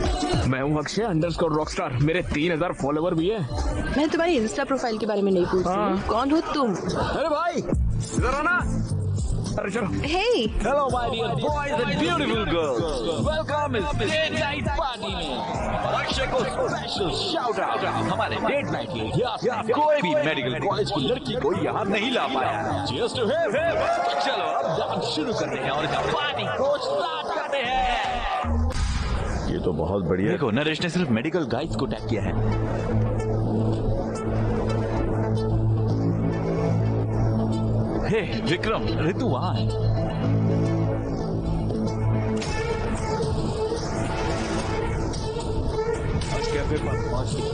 मैं हूँ अक्षय अंडरस्कोर रॉकस्टार, मेरे 3000 फॉलोवर भी है। मैं तुम्हारी इंस्टा प्रोफाइल के बारे में नहीं पूछ रही। कौन हो तुम? अरे भाई इधर आना। अरे चलो। Hey! Hello my dear boys and beautiful girls. Welcome इस डेट नाइट पार्टी में। अक्षय को स्पेशल शाउट आउट हमारे डेट नाइट के लिए कोई भी मेडिकल कॉलेज की लड़की को यहाँ नहीं ला पाया। Cheers to him. चलो अब डांस शुरू करते हैं और इस पार्टी को स्टार्ट करते हैं। ये तो बहुत बढ़िया। देखो नरेश ने सिर्फ मेडिकल गाइड्स को टैग किया है। हे विक्रम, ऋतु वहां है। कैफे पर पहुंच गई।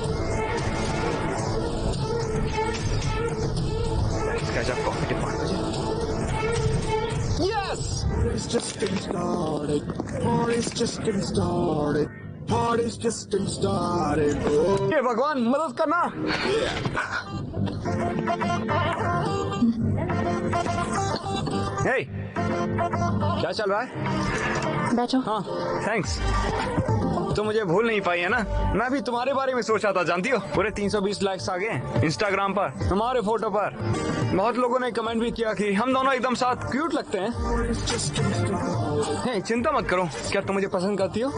कॉफी के 5 बजे। Yes! It's just getting started. Party's just getting started. Party's just getting started. Oh. ये भगवान मदद करना। Hey, क्या चल रहा है? बैठो। हाँ, थैंक्स। तो मुझे भूल नहीं पाई है ना? मैं भी तुम्हारे बारे में सोचा था, जानती हो? पूरे 320 लाइक्स आ गए इंस्टाग्राम पर हमारे फोटो पर। बहुत लोगों ने कमेंट भी किया कि हम दोनों एकदम साथ क्यूट लगते हैं। हे, चिंता मत करो, क्या तुम मुझे पसंद करती हो?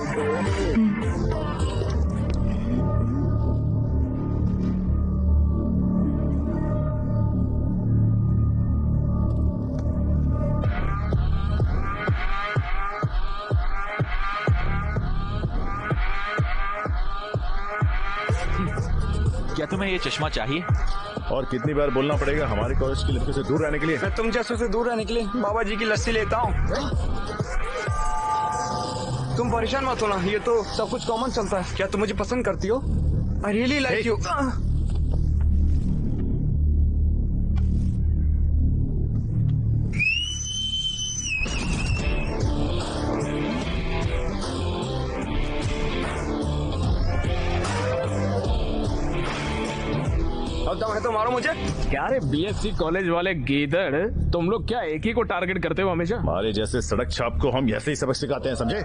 क्या तुम्हें ये चश्मा चाहिए? और कितनी बार बोलना पड़ेगा हमारे कॉलेज की लड़कियों से दूर रहने के लिए? मैं तुम जैसों से दूर रहने के लिए बाबा जी की लस्सी लेता हूँ। तुम परेशान मत होना, ये तो सब कुछ कॉमन चलता है। क्या तुम मुझे पसंद करती हो? I really like you. मुझे? क्या रे बीएससी कॉलेज वाले गीदड़, तुम लोग क्या एक ही को टारगेट करते हो हमेशा? हमारे जैसे सड़क छाप को हम ऐसे ही सबक सिखाते हैं, समझे?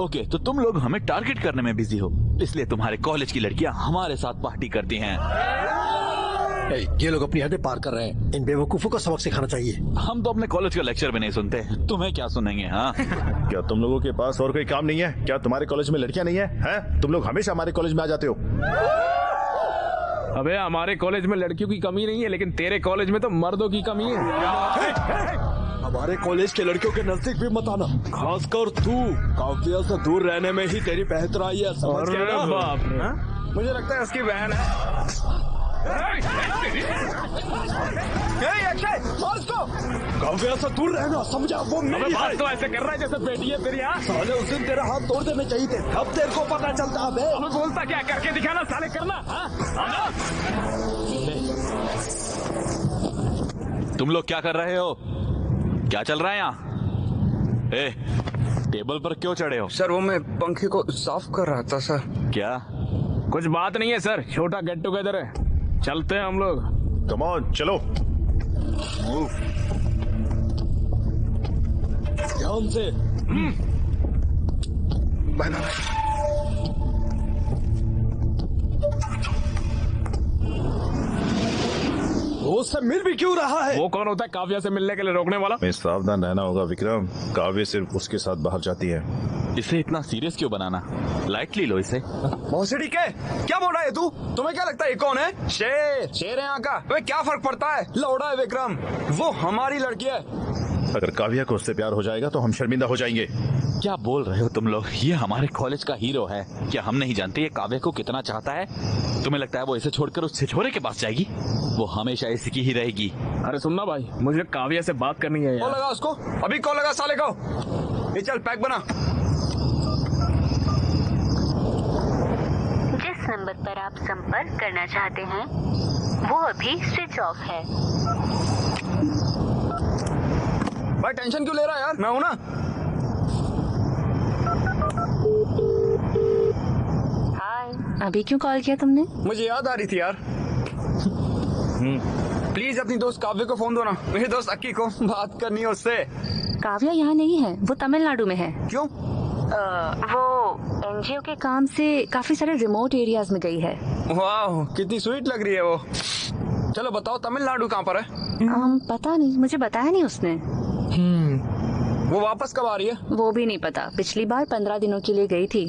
ओके, तो तुम लोग हमें टारगेट करने में बिजी हो, इसलिए तुम्हारे कॉलेज की लड़कियां हमारे साथ पार्टी करती हैं। ये लोग अपनी हदें पार कर रहे हैं। इन बेवकूफों को सबक सिखाना चाहिए। हम तो अपने कॉलेज का लेक्चर भी नहीं सुनते, तुम्हें क्या सुनेंगे? हाँ क्या तुम लोगों के पास और कोई काम नहीं है? क्या तुम्हारे कॉलेज में लड़कियां नहीं है? हैं? तुम लोग हमेशा हमारे कॉलेज में आ जाते हो। अबे हमारे कॉलेज में लड़कियों की कमी नहीं है, लेकिन तेरे कॉलेज में तो मर्दों की कमी है। हमारे कॉलेज के लड़कियों के नजदीक भी मत आना, खासकर तू। काव्या से दूर रहने में ही तेरी बेहतराई है, समझ गया ना? बाप रे। मुझे लगता है उसकी बहन है। काव्या से दूर रहना, समझा? वो मेरी बात है। तो ऐसे कर रहा है जैसे बेटी है तेरी। हाँ साले उस दिन तेरा हाथ तोड़ देने चाहिए थे, अब तेरे को पता चलता है। हमें बोलता क्या, करके दिखाना साले, करना। हाँ? तुम लोग क्या कर रहे हो? क्या चल रहा है यहाँ? ए, टेबल पर क्यों चढ़े हो? सर वो मैं पंखे को साफ कर रहा था सर। क्या? कुछ बात नहीं है सर, छोटा गेट टुगेदर है, चलते हैं हम लोग। कम ऑन, चलो। ध्यान से। वो उससे मिल भी क्यों रहा है? वो कौन होता है काव्या से मिलने के लिए रोकने वाला? हमें सावधान रहना होगा विक्रम। काव्य सिर्फ उसके साथ बाहर जाती है। इसे इतना सीरियस क्यों बनाना? लाइटली लो इसे। भोसड़ी के क्या बोल रहा है तू? तुम्हें क्या लगता है ये कौन है? शेर, शेर है यहाँ का। तुम्हें क्या फर्क पड़ता है? लौड़ा है विक्रम, वो हमारी लड़की है। अगर काव्या को उससे प्यार हो जाएगा तो हम शर्मिंदा हो जाएंगे। क्या बोल रहे हो तुम लोग? ये हमारे कॉलेज का हीरो है, क्या हम नहीं जानते ये काव्या को कितना चाहता है? तुम्हें लगता है वो इसे छोड़कर उस छिछोरे के पास जाएगी? वो हमेशा इसी की ही रहेगी। अरे सुनना भाई, मुझे काव्या से बात करनी है कॉल यार। लगा उसको, अभी कॉल लगा साले को। ये चल पैक बना। जिस नंबर पर आप संपर्क करना चाहते हैं वो अभी स्विच ऑफ है। भाई टेंशन क्यों ले रहा है यार, मैं हूं ना। हाय, अभी क्यों कॉल किया तुमने? मुझे याद आ रही थी यार। प्लीज अपनी दोस्त काव्य को फोन दो ना, मेरे दोस्त अक्की को बात करनी है उससे। काव्या यहाँ नहीं है, वो तमिलनाडु में है। क्यों? वो एनजीओ के काम से काफी सारे रिमोट एरियाज में गई है। वाह कितनी स्वीट लग रही है वो। चलो बताओ तमिलनाडु कहाँ पर है? पता नहीं, मुझे बताया नहीं उसने। वो वापस कब आ रही है? वो भी नहीं पता, पिछली बार 15 दिनों के लिए गई थी।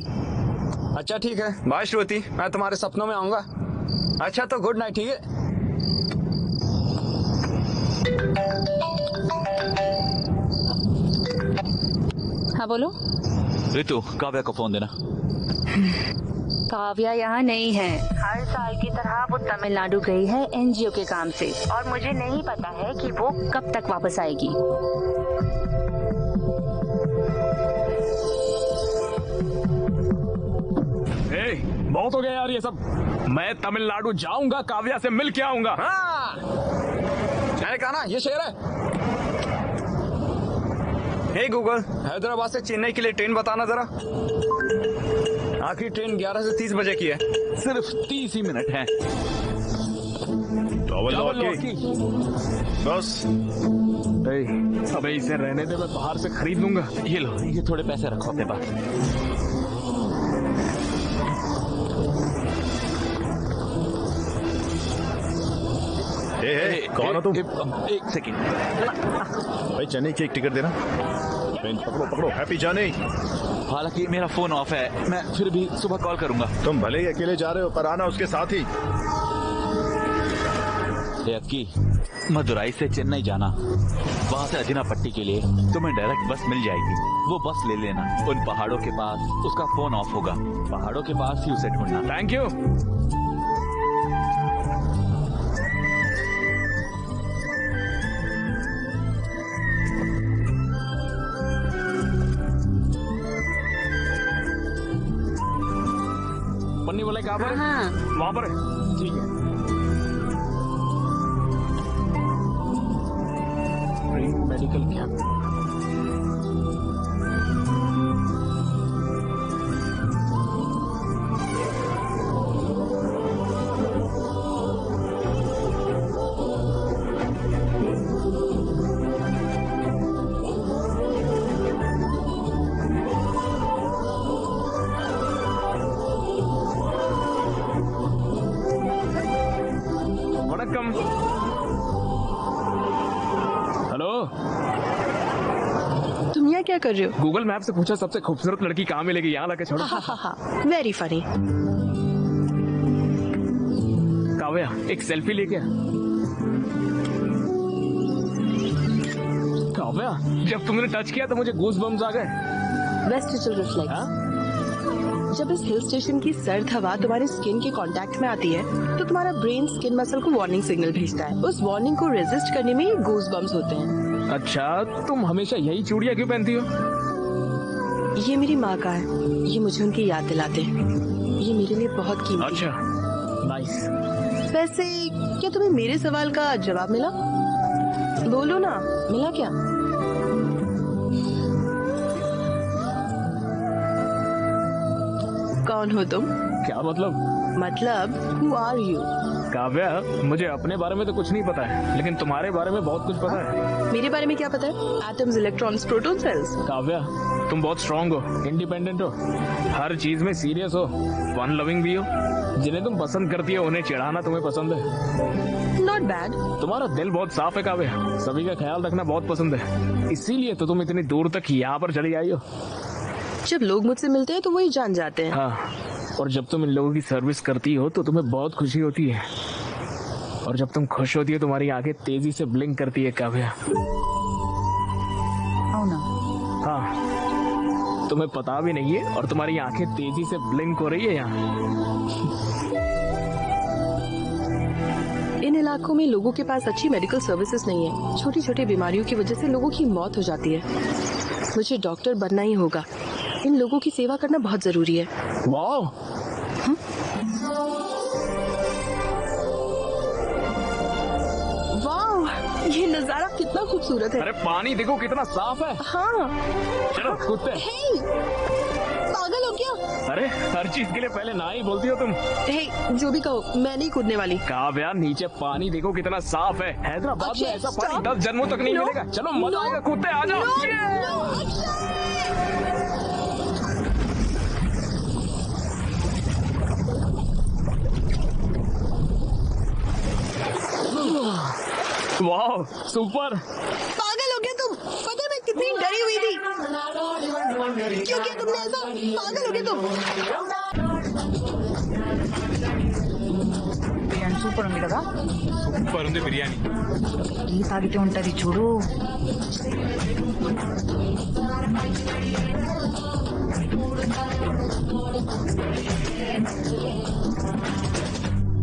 अच्छा ठीक है, बाय श्रुति, मैं तुम्हारे सपनों में आऊंगा। अच्छा तो गुड नाइट, ठीक है? हाँ बोलो। ऋतु, काव्या को फोन देना। काव्या यहाँ नहीं है। हर साल की तरह वो तमिलनाडु गई है एनजीओ के काम से, और मुझे नहीं पता है कि वो कब तक वापस आएगी। बहुत हो गया यार ये सब। मैं तमिलनाडु जाऊंगा, काव्या से मिल के आऊंगा। हाँ मैंने कहा ना ये शेर है। हे गूगल, हैदराबाद से चेन्नई के लिए ट्रेन बताना जरा। आखिरी ट्रेन 11 से 30 बजे की है। सिर्फ 30 ही मिनट है। बस अबे इसे रहने दे, मैं बाहर से खरीद लूंगा। ये लो, ये थोड़े पैसे रखो अपने पास। कौन हो तुम? एक सेकेंड भाई, चेन्नई की एक टिकट देना। ट्रेन पकड़ो पकड़ो, हैप्पी जर्नी। हालांकि मेरा फोन ऑफ है, मैं फिर भी सुबह कॉल करूंगा। तुम भले ही अकेले जा रहे हो पर आना उसके साथ ही। अक्की, मदुराई से चेन्नई जाना, वहाँ से अजिनापट्टी के लिए तुम्हें डायरेक्ट बस मिल जाएगी। वो बस ले लेना, उन पहाड़ों के पास उसका फोन ऑफ होगा, पहाड़ों के पास ही उसे ढूंढना। Thank you. पन्नी वाले कहाँ पर? हाँ। वहाँ पर है, ठीक है। Medical camp. क्या कर रहे हो? गूगल मैप से पूछा सबसे खूबसूरत लड़की कहाँ मिलेगी, यहाँ लाके छोड़ो। Very funny. काव्या एक सेल्फी लेके आ। काव्या जब तुमने टच किया तो मुझे गूज बम्स आ गए। Vestigial reflex. जब इस हिल स्टेशन की सर्द हवा तुम्हारे स्किन के कांटेक्ट में आती है तो तुम्हारा ब्रेन स्किन मसल को वार्निंग सिग्नल भेजता है। उस वार्निंग को रेजिस्ट करने में गूज बम्स होते हैं। अच्छा तुम हमेशा यही चूड़ियाँ क्यों पहनती हो? ये मेरी माँ का है, ये मुझे उनकी याद दिलाते हैं। ये मेरे लिए बहुत कीमती है। अच्छा नाइस। वैसे क्या तुम्हें मेरे सवाल का जवाब मिला? बोलो ना, मिला क्या? कौन हो तुम? क्या मतलब? मतलब हु आर यू? काव्या मुझे अपने बारे में तो कुछ नहीं पता है, लेकिन तुम्हारे बारे में बहुत कुछ पता है। मेरे बारे में क्या पता है? Atoms, electrons, proton, cells. Kavya तुम बहुत स्ट्रांग हो, इंडिपेंडेंट हो, हर चीज में सीरियस हो, फन लविंग भी हो। जिन्हें तुम पसंद करती हो उन्हें चिढ़ाना तुम्हें पसंद है। Not bad. तुम्हारा दिल बहुत साफ है काव्या, सभी का ख्याल रखना बहुत पसंद है, इसीलिए तो तुम इतनी दूर तक यहाँ पर चली आई हो। जब लोग मुझसे मिलते हैं तो वही जान जाते हैं। हाँ, और जब तुम इन लोगों की सर्विस करती हो तो तुम्हें बहुत खुशी होती है, और जब तुम खुश होती हो तुम्हारी आंखें तेजी से ब्लिंक करती है काव्या। हाँ, तुम्हें पता भी नहीं है और तुम्हारी आंखें तेजी से ब्लिंक हो रही है यहाँ। इन इलाकों में लोगों के पास अच्छी मेडिकल सर्विसेज नहीं है। छोटी छोटी बीमारियों की वजह से लोगों की मौत हो जाती है। मुझे डॉक्टर बनना ही होगा। इन लोगों की सेवा करना बहुत जरूरी है। वाह, वाह, ये नजारा कितना खूबसूरत है। अरे पानी देखो कितना साफ है। हाँ। चलो कूदते। पागल हो क्या? अरे हर चीज के लिए पहले ना ही बोलती हो तुम। जो भी कहो, मैं नहीं कूदने वाली। काव्या नीचे पानी देखो कितना साफ है। हैदराबाद में ऐसा पानी 10 जन्मों तक नहीं मिलेगा। चलो मजा आएगा, कूदते आ जाओ। वाह सुपर। पागल हो गया तुम? पता है मैं कितनी डरी हुई थी। क्यों किया तुमने ऐसा? पागल हो गया तुम? బిర్యానీ సూపర్ ఉంది కదా? సూపర్ ఉంది బిర్యానీ. ఈ తాగితే ఉంటది చూడు.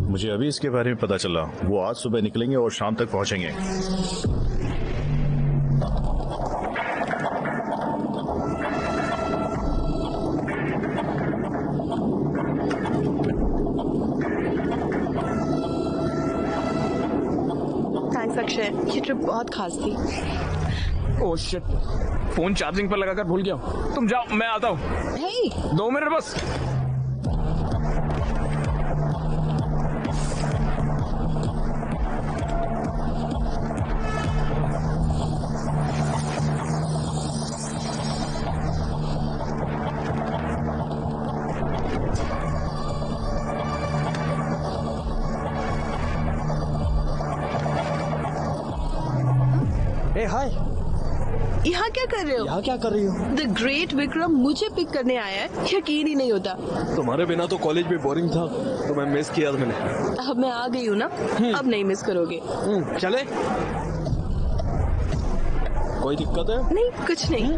मुझे अभी इसके बारे में पता चला। वो आज सुबह निकलेंगे और शाम तक पहुंचेंगे। थैंक्स अक्षय, ये ट्रिप बहुत खास थी। ओह शिट, फोन चार्जिंग पर लगाकर भूल गया हूँ। तुम जाओ, मैं आता हूँ। 2 मिनट बस। हाय, यहाँ क्या कर रहे हो? यहाँ क्या कर रही हो? द ग्रेट विक्रम मुझे पिक करने आया है, यकीन ही नहीं होता। तुम्हारे बिना तो कॉलेज भी बोरिंग था, तो मैं मिस किया मैंने। अब मैं आ गई हूँ ना, अब नहीं मिस करोगे। चले? कोई दिक्कत है? नहीं, कुछ नहीं।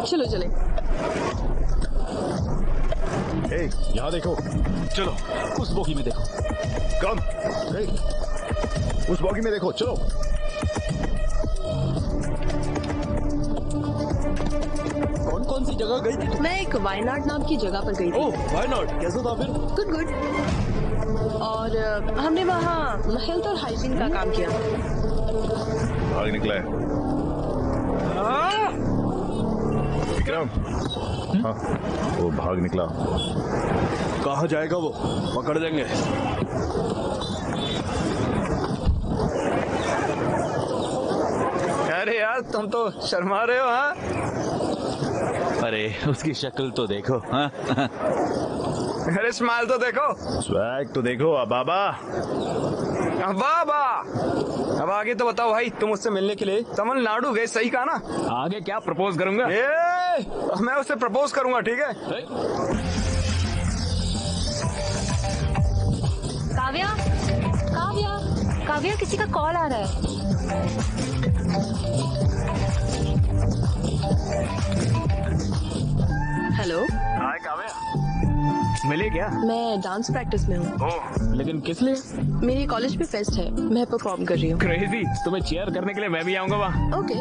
चलो चले। यहाँ देखो। चलो उस बोगी में देखो। कम। उस बोगी में देखो, चलो। कौन सी जगह गई थी? मैं एक वायनाड नाम की जगह पर गई थी। ओह वायनाड, कैसा था फिर? Good good. और हमने वहाँ हेल्थ और हाइजीन का काम किया। भाग निकला है विक्रम। हाँ, वो भाग निकला। कहाँ जाएगा वो? पकड़ देंगे। अरे यार तुम तो शर्मा रहे हो। हाँ, अरे उसकी शक्ल तो देखो। हाँ? अरे स्माइल तो देखो, स्वैग तो देखो। अबाबा अबाबा। अब आगे तो बताओ भाई, तुम उससे मिलने के लिए तमिलनाडु गए, सही कहा ना? आगे क्या प्रपोज करूंगा? मैं उससे प्रपोज करूंगा, ठीक है? काव्या, काव्या, काव्या, किसी का कॉल आ रहा है। हेलो। हाय काव्या, मिले क्या? मैं डांस प्रैक्टिस में हूँ। ओह, लेकिन किस लिए? मेरे कॉलेज में फेस्ट है, मैं परफॉर्म कर रही हूँ। क्रेजी, तुम्हें चीयर करने के लिए मैं भी आऊंगा वहाँ। ओके,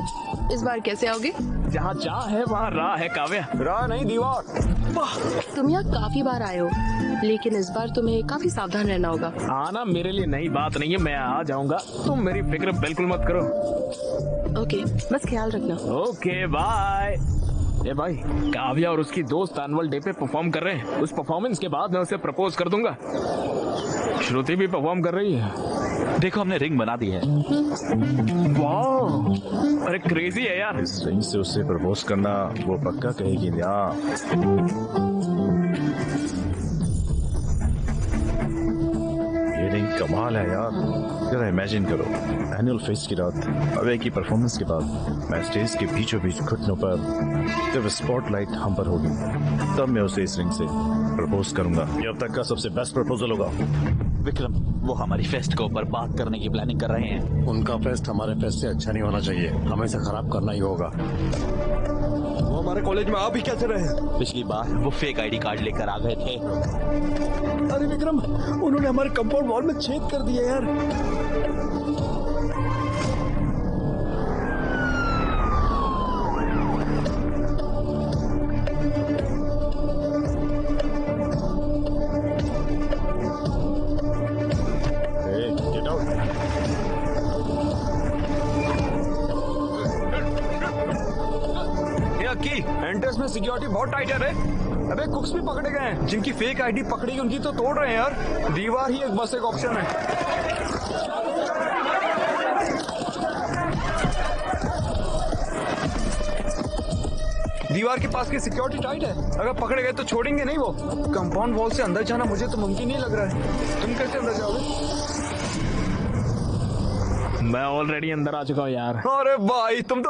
इस बार कैसे आओगे? जहाँ चाह है वहाँ राह है काव्या। राह नहीं, दीवार। तुम यहाँ काफी बार आए हो, लेकिन इस बार तुम्हें काफी सावधान रहना होगा। आना मेरे लिए नई बात नहीं है, मैं आ जाऊंगा, तुम मेरी फिक्र बिल्कुल मत करो। ओके, बस ख्याल रखना। Okay bye. ए भाई, काव्या और उसकी दोस्त एनुअल डे पे परफॉर्म कर रहे हैं। उस परफॉर्मेंस के बाद मैं उसे प्रपोज कर दूंगा। श्रुति भी परफॉर्म कर रही है। देखो, हमने रिंग बना दी है। वाह, अरे क्रेजी है यार। इस रिंग से उससे प्रपोज करना वो पक्का कहेगी ना। ये रिंग कमाल है यार। जरा इमेजिन करो, एनुअल फेस्ट की रात, अवे की परफॉर्मेंस के बाद मैं स्टेज के बीचों बीच घुटनों पर, जब स्पॉटलाइट हम पर होगी, तब मैं उसे इस रिंग से प्रपोज करूंगा। ये अब तक का सबसे बेस्ट प्रपोजल होगा। विक्रम, वो हमारी फेस्ट को बर्बाद करने की प्लानिंग कर रहे हैं। उनका फेस्ट हमारे फेस्ट से अच्छा नहीं होना चाहिए, हमें इसे खराब करना ही होगा। वो हमारे कॉलेज में आ भी कैसे रहे? पिछली बार वो फेक आईडी कार्ड लेकर आ गए थे। अरे विक्रम, उन्होंने हमारे कंपाउंड वॉल में छेद कर दिया यार। एंट्रेंस में सिक्योरिटी बहुत टाइट है रे। अबे कुक्स भी पकड़े गए हैं, जिनकी फेक आईडी पकड़ी उनकी तो तोड़ रहे हैं यार। दीवार ही एक बस एक ऑप्शन है। दीवार के पास की सिक्योरिटी टाइट है, अगर पकड़े गए तो छोड़ेंगे नहीं वो। कंपाउंड वॉल से अंदर जाना मुझे तो मुमकिन नहीं लग रहा है। तुम कैसे अंदर जाओगे? मैं ऑलरेडी अंदर आ चुका हूँ यार। अरे भाई, तुम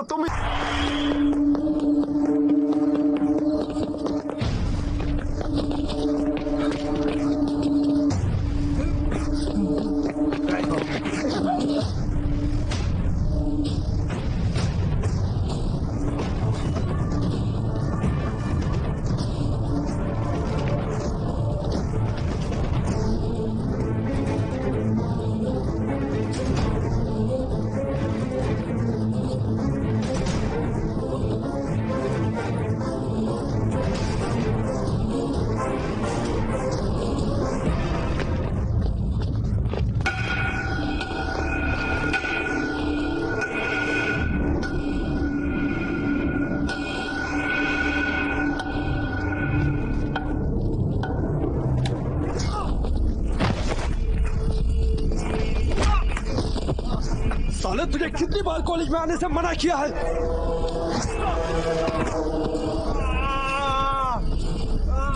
साले, तुझे कितनी बार कॉलेज में आने से मना किया है?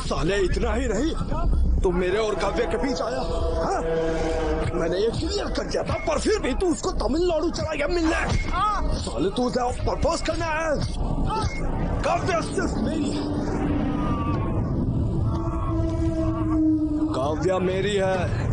साले, इतना ही नहीं, तुम मेरे और काव्य के बीच आया। हाँ? मैंने ये क्लियर कर दिया था, पर फिर भी तू उसको तमिलनाडु चला गया मिलने। साले, तू उसे प्रपोज करना है। काव्य सिर्फ मेरी है। काव्या मेरी है।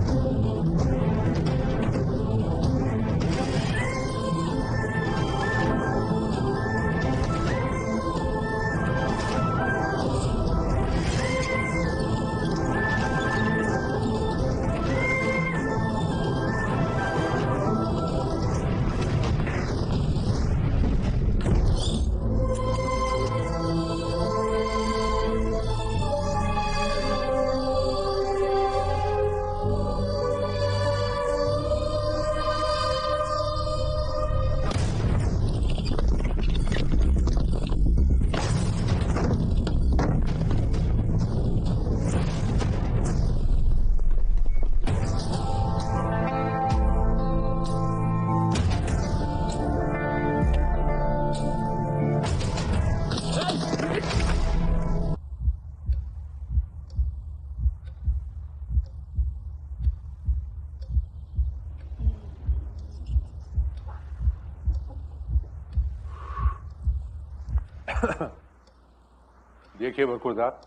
देखिए बरखुरदार,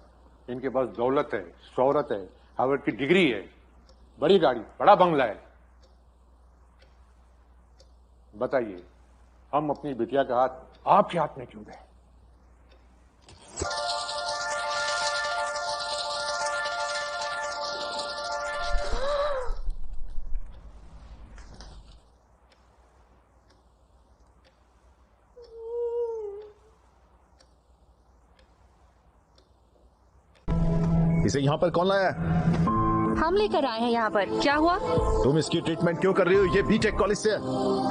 इनके पास दौलत है, शोहरत है, हार्वर्ड की डिग्री है, बड़ी गाड़ी, बड़ा बंगला है। बताइए, हम अपनी बिटिया का हाथ आपके हाथ में क्यों दें? इसे यहाँ पर कौन लाया है? हम लेकर आए हैं यहाँ पर। क्या हुआ? तुम इसकी ट्रीटमेंट क्यों कर रही हो? ये बीटेक कॉलेज से है।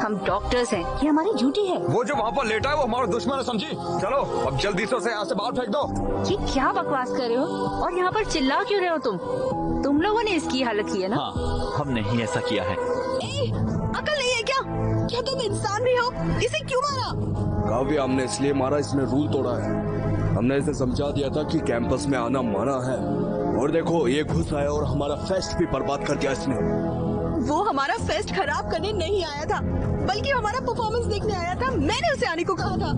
हम डॉक्टर्स हैं, ये हमारी ड्यूटी है। वो जो वहाँ पर लेटा है वो हमारा दुश्मन है, समझी? चलो अब जल्दी से उसे यहाँ से बाहर फेंक दो। ये क्या बकवास कर रहे हो? और यहाँ पर चिल्ला क्यों रहे हो तुम लोगों ने इसकी हालत की है ना? हाँ, हमने ही ऐसा किया है। अकल नहीं है क्या? क्या तुम इंसान भी हो? इसे क्यों मारा? काव्य, हमने इसलिए मारा, इसने रूल तोड़ा है। हमने इसे समझा दिया था कि कैंपस में आना मना है, और देखो ये घुस आया और हमारा फेस्ट भी बर्बाद कर दिया इसने। वो हमारा फेस्ट खराब करने नहीं आया था, बल्कि हमारा परफॉर्मेंस देखने आया था। मैंने उसे आने को कहा था।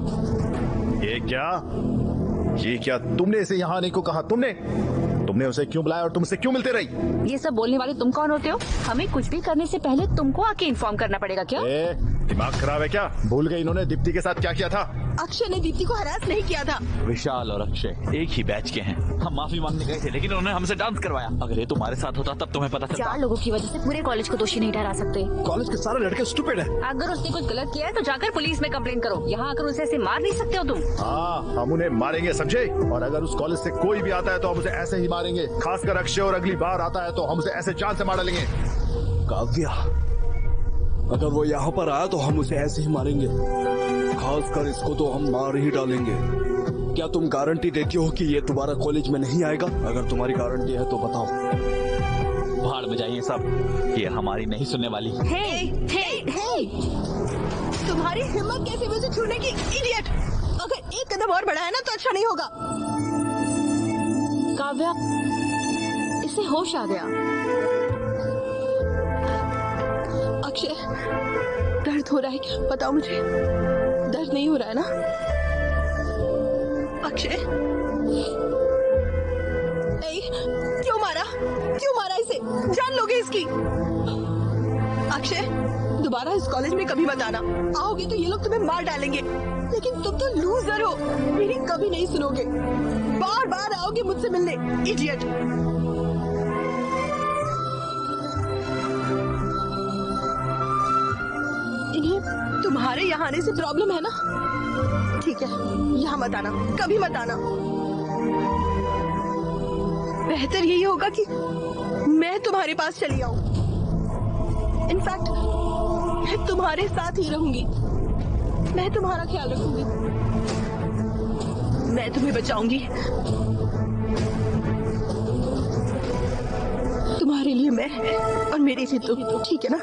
ये क्या तुमने इसे यहाँ आने को कहा? तुमने उसे क्यों बुलाया और तुमसे क्यों मिलते रही? ये सब बोलने वाले तुम कौन होते हो? हमें कुछ भी करने से पहले तुमको आके इन्फॉर्म करना पड़ेगा क्या? दिमाग खराब है क्या? भूल गई इन्होंने दीप्ति के साथ क्या किया था? अक्षय ने दीप्ति को हरास नहीं किया था। विशाल और अक्षय एक ही बैच के हैं। हम माफी मांगने गए थे, लेकिन उन्होंने हमसे डांस करवाया। अगर ये तुम्हारे साथ होता तब तुम्हें पता चलता। 4 लोगों की वजह से पूरे कॉलेज को दोषी नहीं ठहरा सकते। कॉलेज के सारे लड़के स्टूपिड हैं। अगर उसने कुछ गलत किया है तो जाकर पुलिस में कंप्लेन करो। यहाँ आकर उसे ऐसे मार नहीं सकते हो तुम। हाँ, हम उन्हें मारेंगे, समझे? और अगर उस कॉलेज से कोई भी आता है तो हम उसे ऐसे ही मारेंगे। खासकर अक्षय, और अगली बार आता है तो हम उसे ऐसे जान से मार डालेंगे। काव्या, अगर वो यहाँ पर आया तो हम उसे ऐसे ही मारेंगे। खासकर इसको तो हम मार ही डालेंगे। क्या तुम गारंटी देती हो कि ये दोबारा कॉलेज में नहीं आएगा? अगर तुम्हारी गारंटी है तो बताओ। भाड़ में जाइए सब, ये हमारी नहीं सुनने वाली। हे! तुम्हारी हिम्मत कैसे मुझे छूने की, इडियट! अगर एक कदम और बढ़ाया ना तो अच्छा नहीं होगा। काव्या, इसे होश आ गया। अक्षय, दर्द हो रहा है क्या? बताओ मुझे, दर्द नहीं हो रहा है ना? अक्षय, क्यों मारा इसे? जान लोगे इसकी? अक्षय, दोबारा इस कॉलेज में कभी मत आना। आओगे तो ये लोग तुम्हें मार डालेंगे। लेकिन तुम तो लूजर हो, मेरी कभी नहीं सुनोगे। बार बार आओगे मुझसे मिलने, इडियट। इन्हें तुम्हारे यहाँ आने से प्रॉब्लम है ना? ठीक है, यहाँ मत आना, कभी मत आना। बेहतर यही होगा कि मैं तुम्हारे पास चली आऊं। इनफैक्ट मैं तुम्हारे साथ ही रहूंगी। मैं तुम्हारा ख्याल रखूंगी। मैं तुम्हें बचाऊंगी। तुम्हारे लिए मैं और मेरे लिए तुम, ठीक है ना?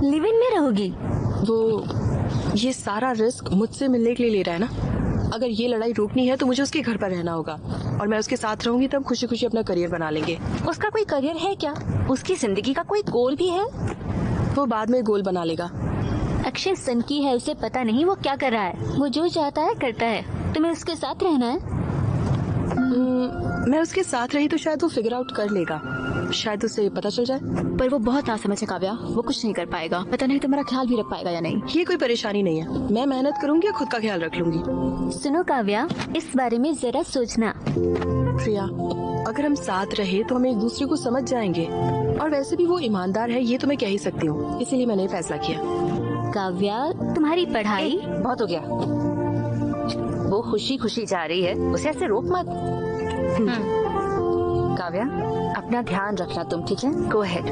लिव इन में रहोगी? वो ये सारा रिस्क मुझसे मिलने के लिए ले रहा है ना? अगर ये लड़ाई रोकनी है तो मुझे उसके घर पर रहना होगा, और मैं उसके साथ रहूंगी तब खुशी खुशी अपना करियर बना लेंगे। उसका कोई करियर है क्या? उसकी जिंदगी का कोई गोल भी है? वो बाद में गोल बना लेगा। अक्षय सनकी है, उसे पता नहीं वो क्या कर रहा है। वो जो चाहता है करता है। तुम्हें उसके साथ रहना है? मैं उसके साथ रही तो शायद वो फिगर आउट कर लेगा। शायद उसे पता चल जाए। पर वो बहुत नासमझ है काव्या, वो कुछ नहीं कर पाएगा। पता नहीं तुम्हारा ख्याल भी रख पाएगा या नहीं। ये कोई परेशानी नहीं है, मैं मेहनत करूंगी और खुद का ख्याल रख लूंगी। सुनो काव्या, इस बारे में जरा सोचना। प्रिया, अगर हम साथ रहे तो हम एक दूसरे को समझ जाएंगे, और वैसे भी वो ईमानदार है, ये तो मैं कह ही सकती हूँ। इसीलिए मैंने ये फैसला किया। काव्या, तुम्हारी पढ़ाई बहुत हो गया। वो खुशी खुशी जा रही है, उसे ऐसे रोक मत। काव्या, अपना ध्यान रखना तुम, ठीक है? Go ahead,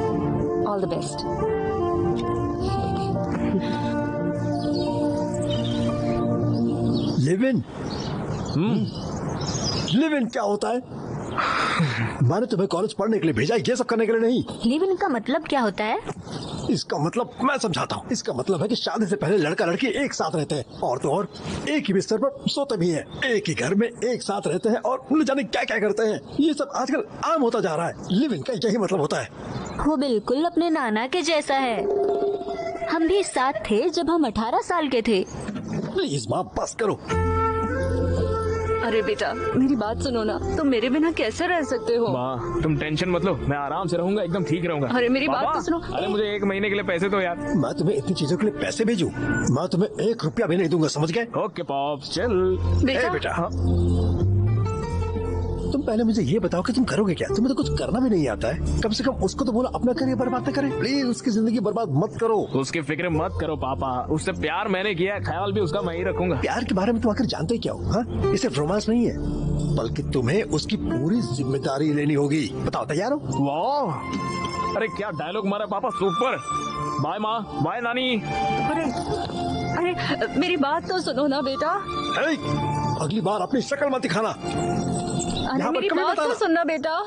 all the best. Live in? Live in क्या होता है? मैंने तुम्हें कॉलेज पढ़ने के लिए भेजा, ये सब करने के लिए नहीं। लिव इन का मतलब क्या होता है? इसका मतलब मैं समझाता हूँ। इसका मतलब है कि शादी से पहले लड़का लड़की एक साथ रहते हैं और तो और एक ही बिस्तर पर सोते भी हैं, एक ही घर में एक साथ रहते हैं और न जाने क्या क्या करते हैं। ये सब आजकल आम होता जा रहा है। लिव इन का यही मतलब होता है। वो बिल्कुल अपने नाना के जैसा है। हम भी साथ थे जब हम 18 साल के थे। प्लीज माँ बस करो। अरे बेटा मेरी बात सुनो ना, तुम मेरे बिना कैसे रह सकते हो? माँ तुम टेंशन मत लो, मैं आराम से रहूंगा, एकदम ठीक रहूंगा। अरे मेरी बात पापा, तो सुनो। अरे मुझे 1 महीने के लिए पैसे दो यार। मैं तुम्हें इतनी चीजों के लिए पैसे भेजूं? मैं तुम्हें 1 रुपया भी नहीं दूंगा, समझ गए? ओके पॉप्स चल। बेटा हाँ। तुम पहले मुझे ये बताओ कि तुम करोगे क्या? तुम्हें तो कुछ करना भी नहीं आता है। कम से कम उसको तो बोलो अपना करियर बर्बाद न करे। प्लीज उसकी जिंदगी बर्बाद मत करो। उसकी फिक्र मत करो पापा, उससे प्यार मैंने किया है, ख्याल भी उसका मैं ही रखूंगा। प्यार के बारे में तुम आखिर जानते ही क्या हो? हाँ? ये सिर्फ रोमांस नहीं है, बल्कि तुम्हें उसकी पूरी जिम्मेदारी लेनी होगी। बताओ तैयार हो? वाह अरे क्या डायलॉग मारा पापा, सुपर। बाय माँ, बाय नानी। अरे मेरी बात तो सुनो ना बेटा। अगली बार अपनी शक्ल मत दिखाना। अरे मेरी बात तो सुनना बेटा।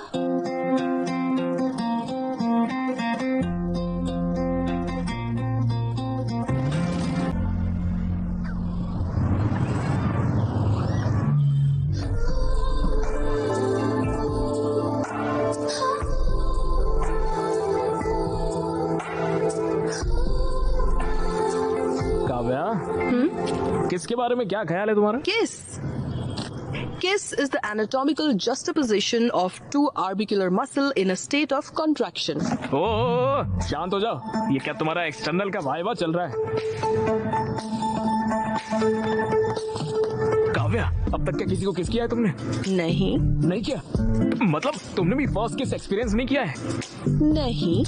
काव्या, किसके बारे में क्या ख्याल है तुम्हारा? Kiss is the anatomical juxtaposition of two orbicular muscle in a state of contraction. ओ, शांत हो जाओ। ये क्या तुम्हारा एक्सटर्नल का वाइवा चल रहा है? काव्या, अब तक क्या किसी को किस किया है तुमने? नहीं किया? मतलब तुमने भी फर्स्ट किस एक्सपीरियंस नहीं किया है? नहीं।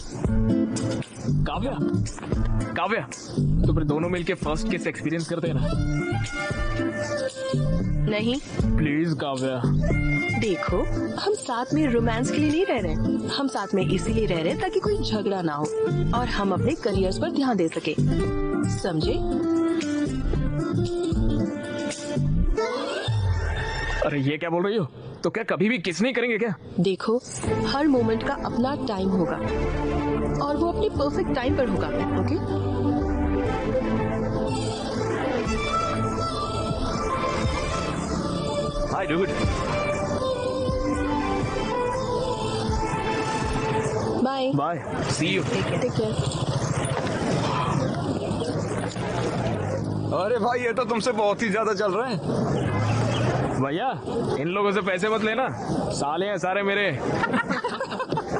काव्या, काव्या, तो फिर दोनों मिलके फर्स्ट किस एक्सपीरियंस करते हैं ना? नहीं। प्लीज काव्या। देखो, हम साथ में रोमांस के लिए नहीं रह रहे, हम साथ में इसीलिए रह रहे ताकि कोई झगड़ा ना हो और हम अपने करियर्स पर ध्यान दे सके, समझे? अरे ये क्या बोल रही हो? तो क्या कभी भी किस नहीं करेंगे क्या? देखो, हर मोमेंट का अपना टाइम होगा और वो अपने परफेक्ट टाइम पर होगा, okay? Hi dude. Bye bye, see you. Take care. अरे भाई ये तो तुमसे बहुत ही ज्यादा चल रहे हैं। भैया इन लोगों से पैसे मत लेना, साले हैं सारे मेरे।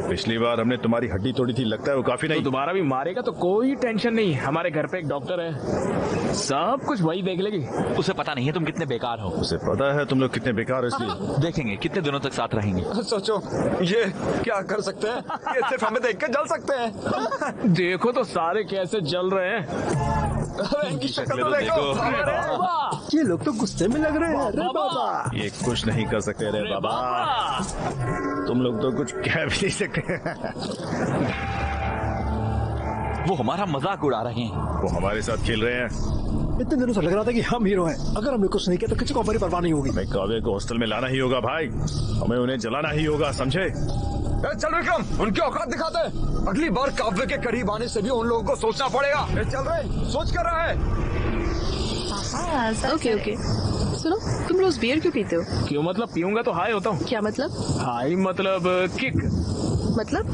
पिछली बार हमने तुम्हारी हड्डी तोड़ी थी, लगता है वो काफी नहीं। तो दोबारा भी मारेगा तो कोई टेंशन नहीं, हमारे घर पे एक डॉक्टर है, सब कुछ वही देख लेगी। उसे पता नहीं है तुम कितने बेकार हो। उसे पता है तुम लोग कितने बेकार हो, इसलिए देखेंगे कितने दिनों तक साथ रहेंगे। सोचो ये क्या कर सकते हैं, ये सिर्फ हमें देख के जल सकते हैं। देखो तो सारे कैसे जल रहे हैं। इनकी शक्ल तो देखो। ये लोग तो गुस्से में लग रहे हैं। अरे बाबा, ये कुछ नहीं कर सकते रे बाबा, तुम लोग तो कुछ कह भी नहीं सकते। वो हमारा मजाक उड़ा रहे हैं। वो हमारे साथ खेल रहे हैं। इतने दिनों से लग रहा था कि हम हीरो हैं। अगर हमने कुछ नहीं किया तो किसी को हमारी परवाह नहीं होगी। मैं काव्य को हॉस्टल में लाना ही होगा भाई, हमें उन्हें जलाना ही होगा, समझे? चल विक्रम, उनकी औकात दिखाते हैं। अगली बार काव्य के करीब आने से भी उन लोगों को सोचना पड़ेगा। चल रहे, सोच कर रहा है। ओके ओके, सुनो, तुम रोज बियर क्यों पीते हो? क्यों मतलब? पीऊंगा तो हाई होता हूँ। क्या मतलब? हाई मतलब किक। मतलब?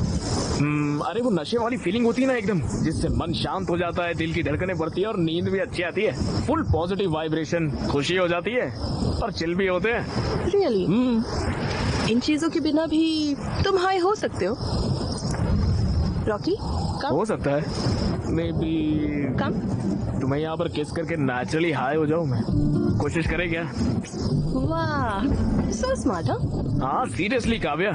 अरे वो नशे वाली फीलिंग होती है ना एकदम, जिससे मन शांत हो जाता है, दिल की धड़कनें बढ़ती है और नींद भी अच्छी आती है। फुल पॉजिटिव वाइब्रेशन, खुशी हो जाती है और चिल भी होते हैं। रियली? इन चीजों के बिना भी तुम हाई हो सकते हो। रॉकी कम? हो सकता है, मे बी कम। तुम्हें यहाँ पर किस करके नेचुरली हाई हो जाऊँ मैं। कोशिश करे क्या? वाह, सो स्मार्ट। हाँ सीरियसली काव्या,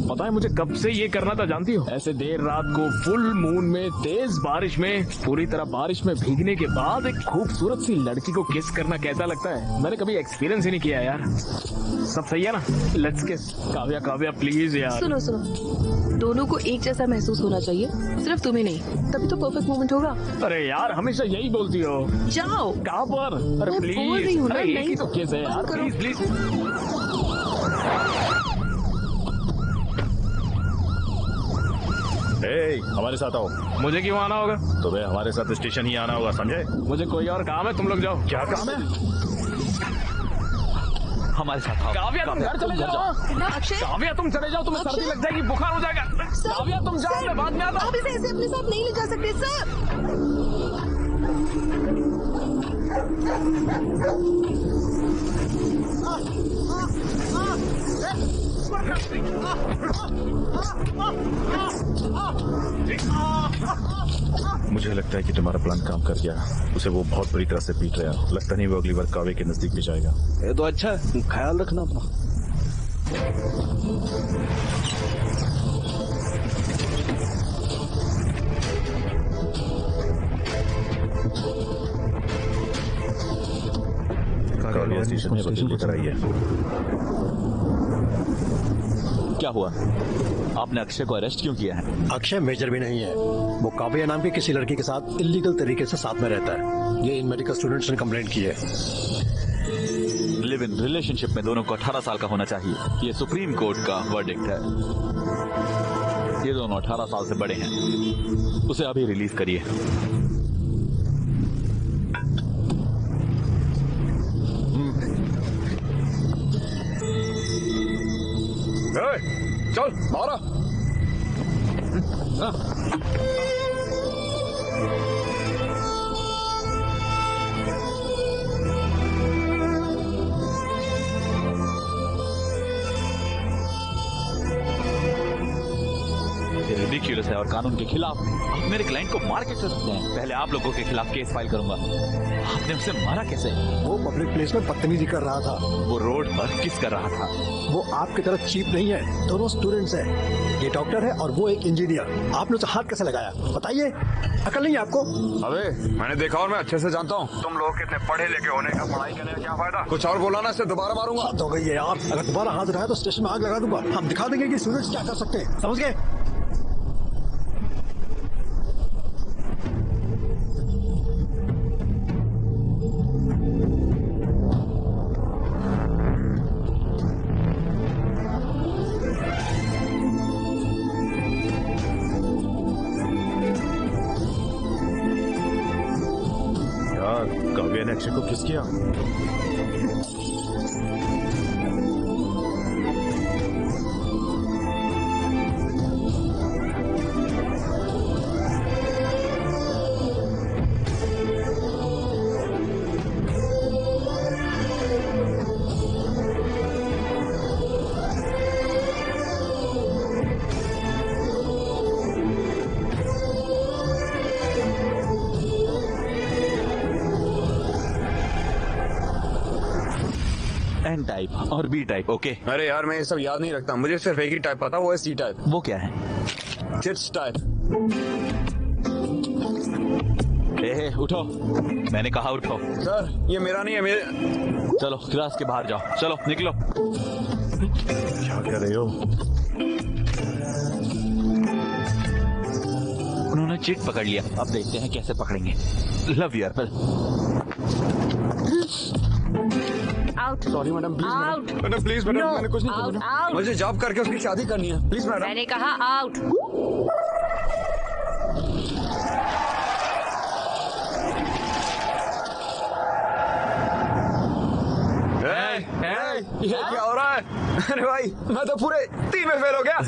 पता है मुझे कब से ये करना था जानती हो? ऐसे देर रात को फुल मून में, तेज बारिश में, पूरी तरह बारिश में भीगने के बाद एक खूबसूरत सी लड़की को किस करना कैसा लगता है, मैंने कभी एक्सपीरियंस ही नहीं किया यार। सब सही है ना? लेट्स किस। काव्या काव्या प्लीज यार। सुनो सुनो, दोनों को एक जैसा महसूस होना चाहिए, सिर्फ तुम्हें नहीं, तभी तो परफेक्ट मोमेंट होगा। अरे यार हमेशा यही बोलती हो। जाओ। कहाँ पर? अरे मैं बोल रही प्लीज, हूँ ना, अरे एक ही नहीं तो किस है यार, प्लीज प्लीज। हमारे साथ आओ। मुझे क्यों आना होगा? तुम्हें हमारे साथ स्टेशन ही आना होगा, समझे? मुझे कोई और काम है, तुम लोग जाओ। क्या काम है? हमारे साथ आओ। काव्या तुम घर चले जाओ। काव्या तुम चले जाओ, तुम्हें सर्दी लग जाएगी, बुखार हो जाएगा। काव्या तुम जाओ, मैं बाद में आता हूँ। आप इसे ऐसे अपने साथ नहीं ले जा सकते सर। मुझे लगता है कि तुम्हारा प्लान काम कर गया। उसे वो बहुत बुरी तरह से पीट रहा है। लगता नहीं वो अगली बार कावे के नजदीक भी जाएगा। ये तो अच्छा है, ख्याल रखना अपना। काव्या स्टेशन में बदल लेकर आई है। क्या हुआ? आपने अक्षय को अरेस्ट क्यों किया है? अक्षय मेजर भी नहीं है। वो काव्या नाम की किसी लड़की के साथ इलीगल तरीके से साथ में रहता है। ये इन मेडिकल स्टूडेंट्स ने कंप्लेंट की है। लिव इन रिलेशनशिप में दोनों को 18 साल का होना चाहिए। ये सुप्रीम कोर्ट का वर्डिक्ट है। ये दोनों 18 साल से बड़े हैं। उसे अभी रिलीज करिए। चल मारा। रिडिक्यूलस है और कानून के खिलाफ। आप मेरे क्लाइंट को मार कैसे सकते हैं? पहले आप लोगों के खिलाफ केस फाइल करूंगा। आपने उसे मारा कैसे? वो पब्लिक प्लेस में बदतमीजी कर रहा था। वो रोड पर किस कर रहा था? वो आपकी तरफ चीप नहीं है। दोनों स्टूडेंट्स हैं। ये डॉक्टर है और वो एक इंजीनियर। आपने उसे हाथ कैसे लगाया? बताइए, अकल नहीं है आपको? अबे मैंने देखा और मैं अच्छे से जानता हूँ। तुम लोग कितने पढ़े लिखे होने का, पढ़ाई करने का क्या फायदा? कुछ और बोला ना, इससे दोबारा मारूंगा। हाथ हो गई है यार। अगर दोबारा हाथ उठाया तो स्टेशन में आग लगा दूंगा। हम दिखा देंगे कि स्टूडेंट्स क्या कर सकते हैं। समझ गए? काव्या ने अक्षय को किस किया? एन टाइप और बी टाइप। ओके। अरे यार मैं ये सब याद नहीं रखता। मुझे सिर्फ एक ही टाइप पता, वो है सी टाइप। वो क्या है? Chits type. उठो, मैंने कहा उठो। सर ये मेरा नहीं है, मेरे। चलो क्लास के बाहर जाओ। चलो निकलो। क्या कर रहे हो? उन्होंने चिट पकड़ लिया। अब देखते हैं कैसे पकड़ेंगे। Love you Apple. Out. Sorry madam, please out. Madam, please madam, No. मैंने कुछ नहीं Out, किया। out. मुझे जॉब करके उसकी शादी करनी है, प्लीज मैडम। मैंने कहा आउट। ये क्या हो रहा है? अरे भाई मैं तो पूरे 3 में फेल हो गया।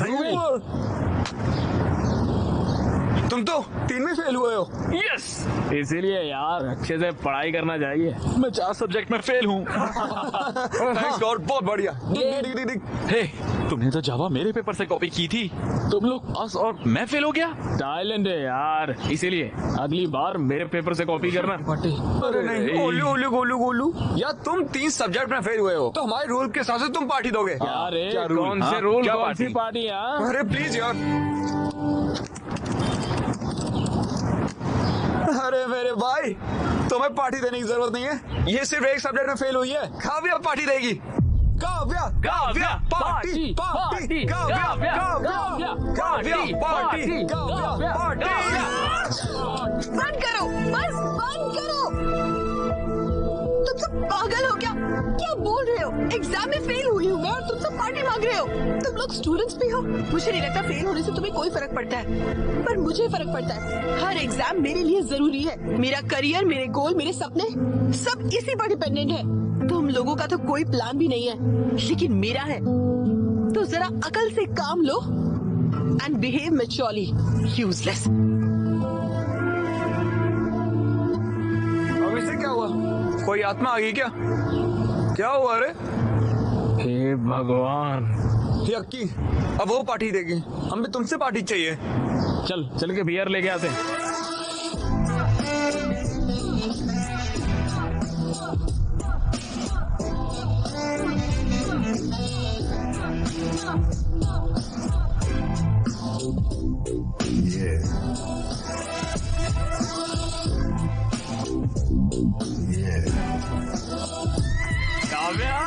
तुम तो 3 में फेल हुए हो। यस, इसीलिए यार अच्छे से पढ़ाई करना चाहिए। मैं 4 सब्जेक्ट में फेल हूँ। थैंक्स गॉड, बहुत बढ़िया। हे, तुमने तो जावा मेरे पेपर से कॉपी की थी। तुम लोग पास और मैं फेल हो गया। टैलेंट है यार, इसीलिए अगली बार मेरे पेपर से कॉपी करना। अरे नहीं, गोलू गोलू गोलू गोलू यार, तुम 3 सब्जेक्ट में फेल हुए हो तो हमारे रूल के हिसाब से तुम पार्टी दोगे। अरे क्या रूल? कौन से हाँ? रूल, क्या कौन सी पार्टी? पार्टी यार? अरे प्लीज यार। अरे मेरे भाई, तुम्हें पार्टी देने की जरूरत नहीं है। ये सिर्फ एक सब्जेक्ट में फेल हुई है। काव्या पार्टी देगी। Kavya Kavya party party Kavya Kavya Kavya party Kavya party. बंद करो, बस बंद करो। तुम सब पागल हो क्या बोल रहे हो? एग्जाम में फेल हुई हूँ मैं और तुम सब पार्टी मांग रहे हो। तुम लोग स्टूडेंट्स भी हो। मुझे नहीं लगता फेल होने से तुम्हें कोई फर्क पड़ता है, पर मुझे फर्क पड़ता है। हर एग्जाम मेरे लिए जरूरी है। मेरा करियर, मेरे गोल, मेरे सपने सब इसी पर डिपेंडेंट है। तुम लोगों का तो कोई प्लान भी नहीं है, लेकिन मेरा है। तो जरा अकल से काम लो एंड बिहेव मैच्योरली। यूजलेस। अब इसे क्या हुआ? कोई आत्मा आ गई क्या? क्या हुआ रे? हे भगवान। यक्की, अब वो पार्टी देगी, हम भी तुमसे पार्टी चाहिए। चल के बियर लेके आते। काव्या,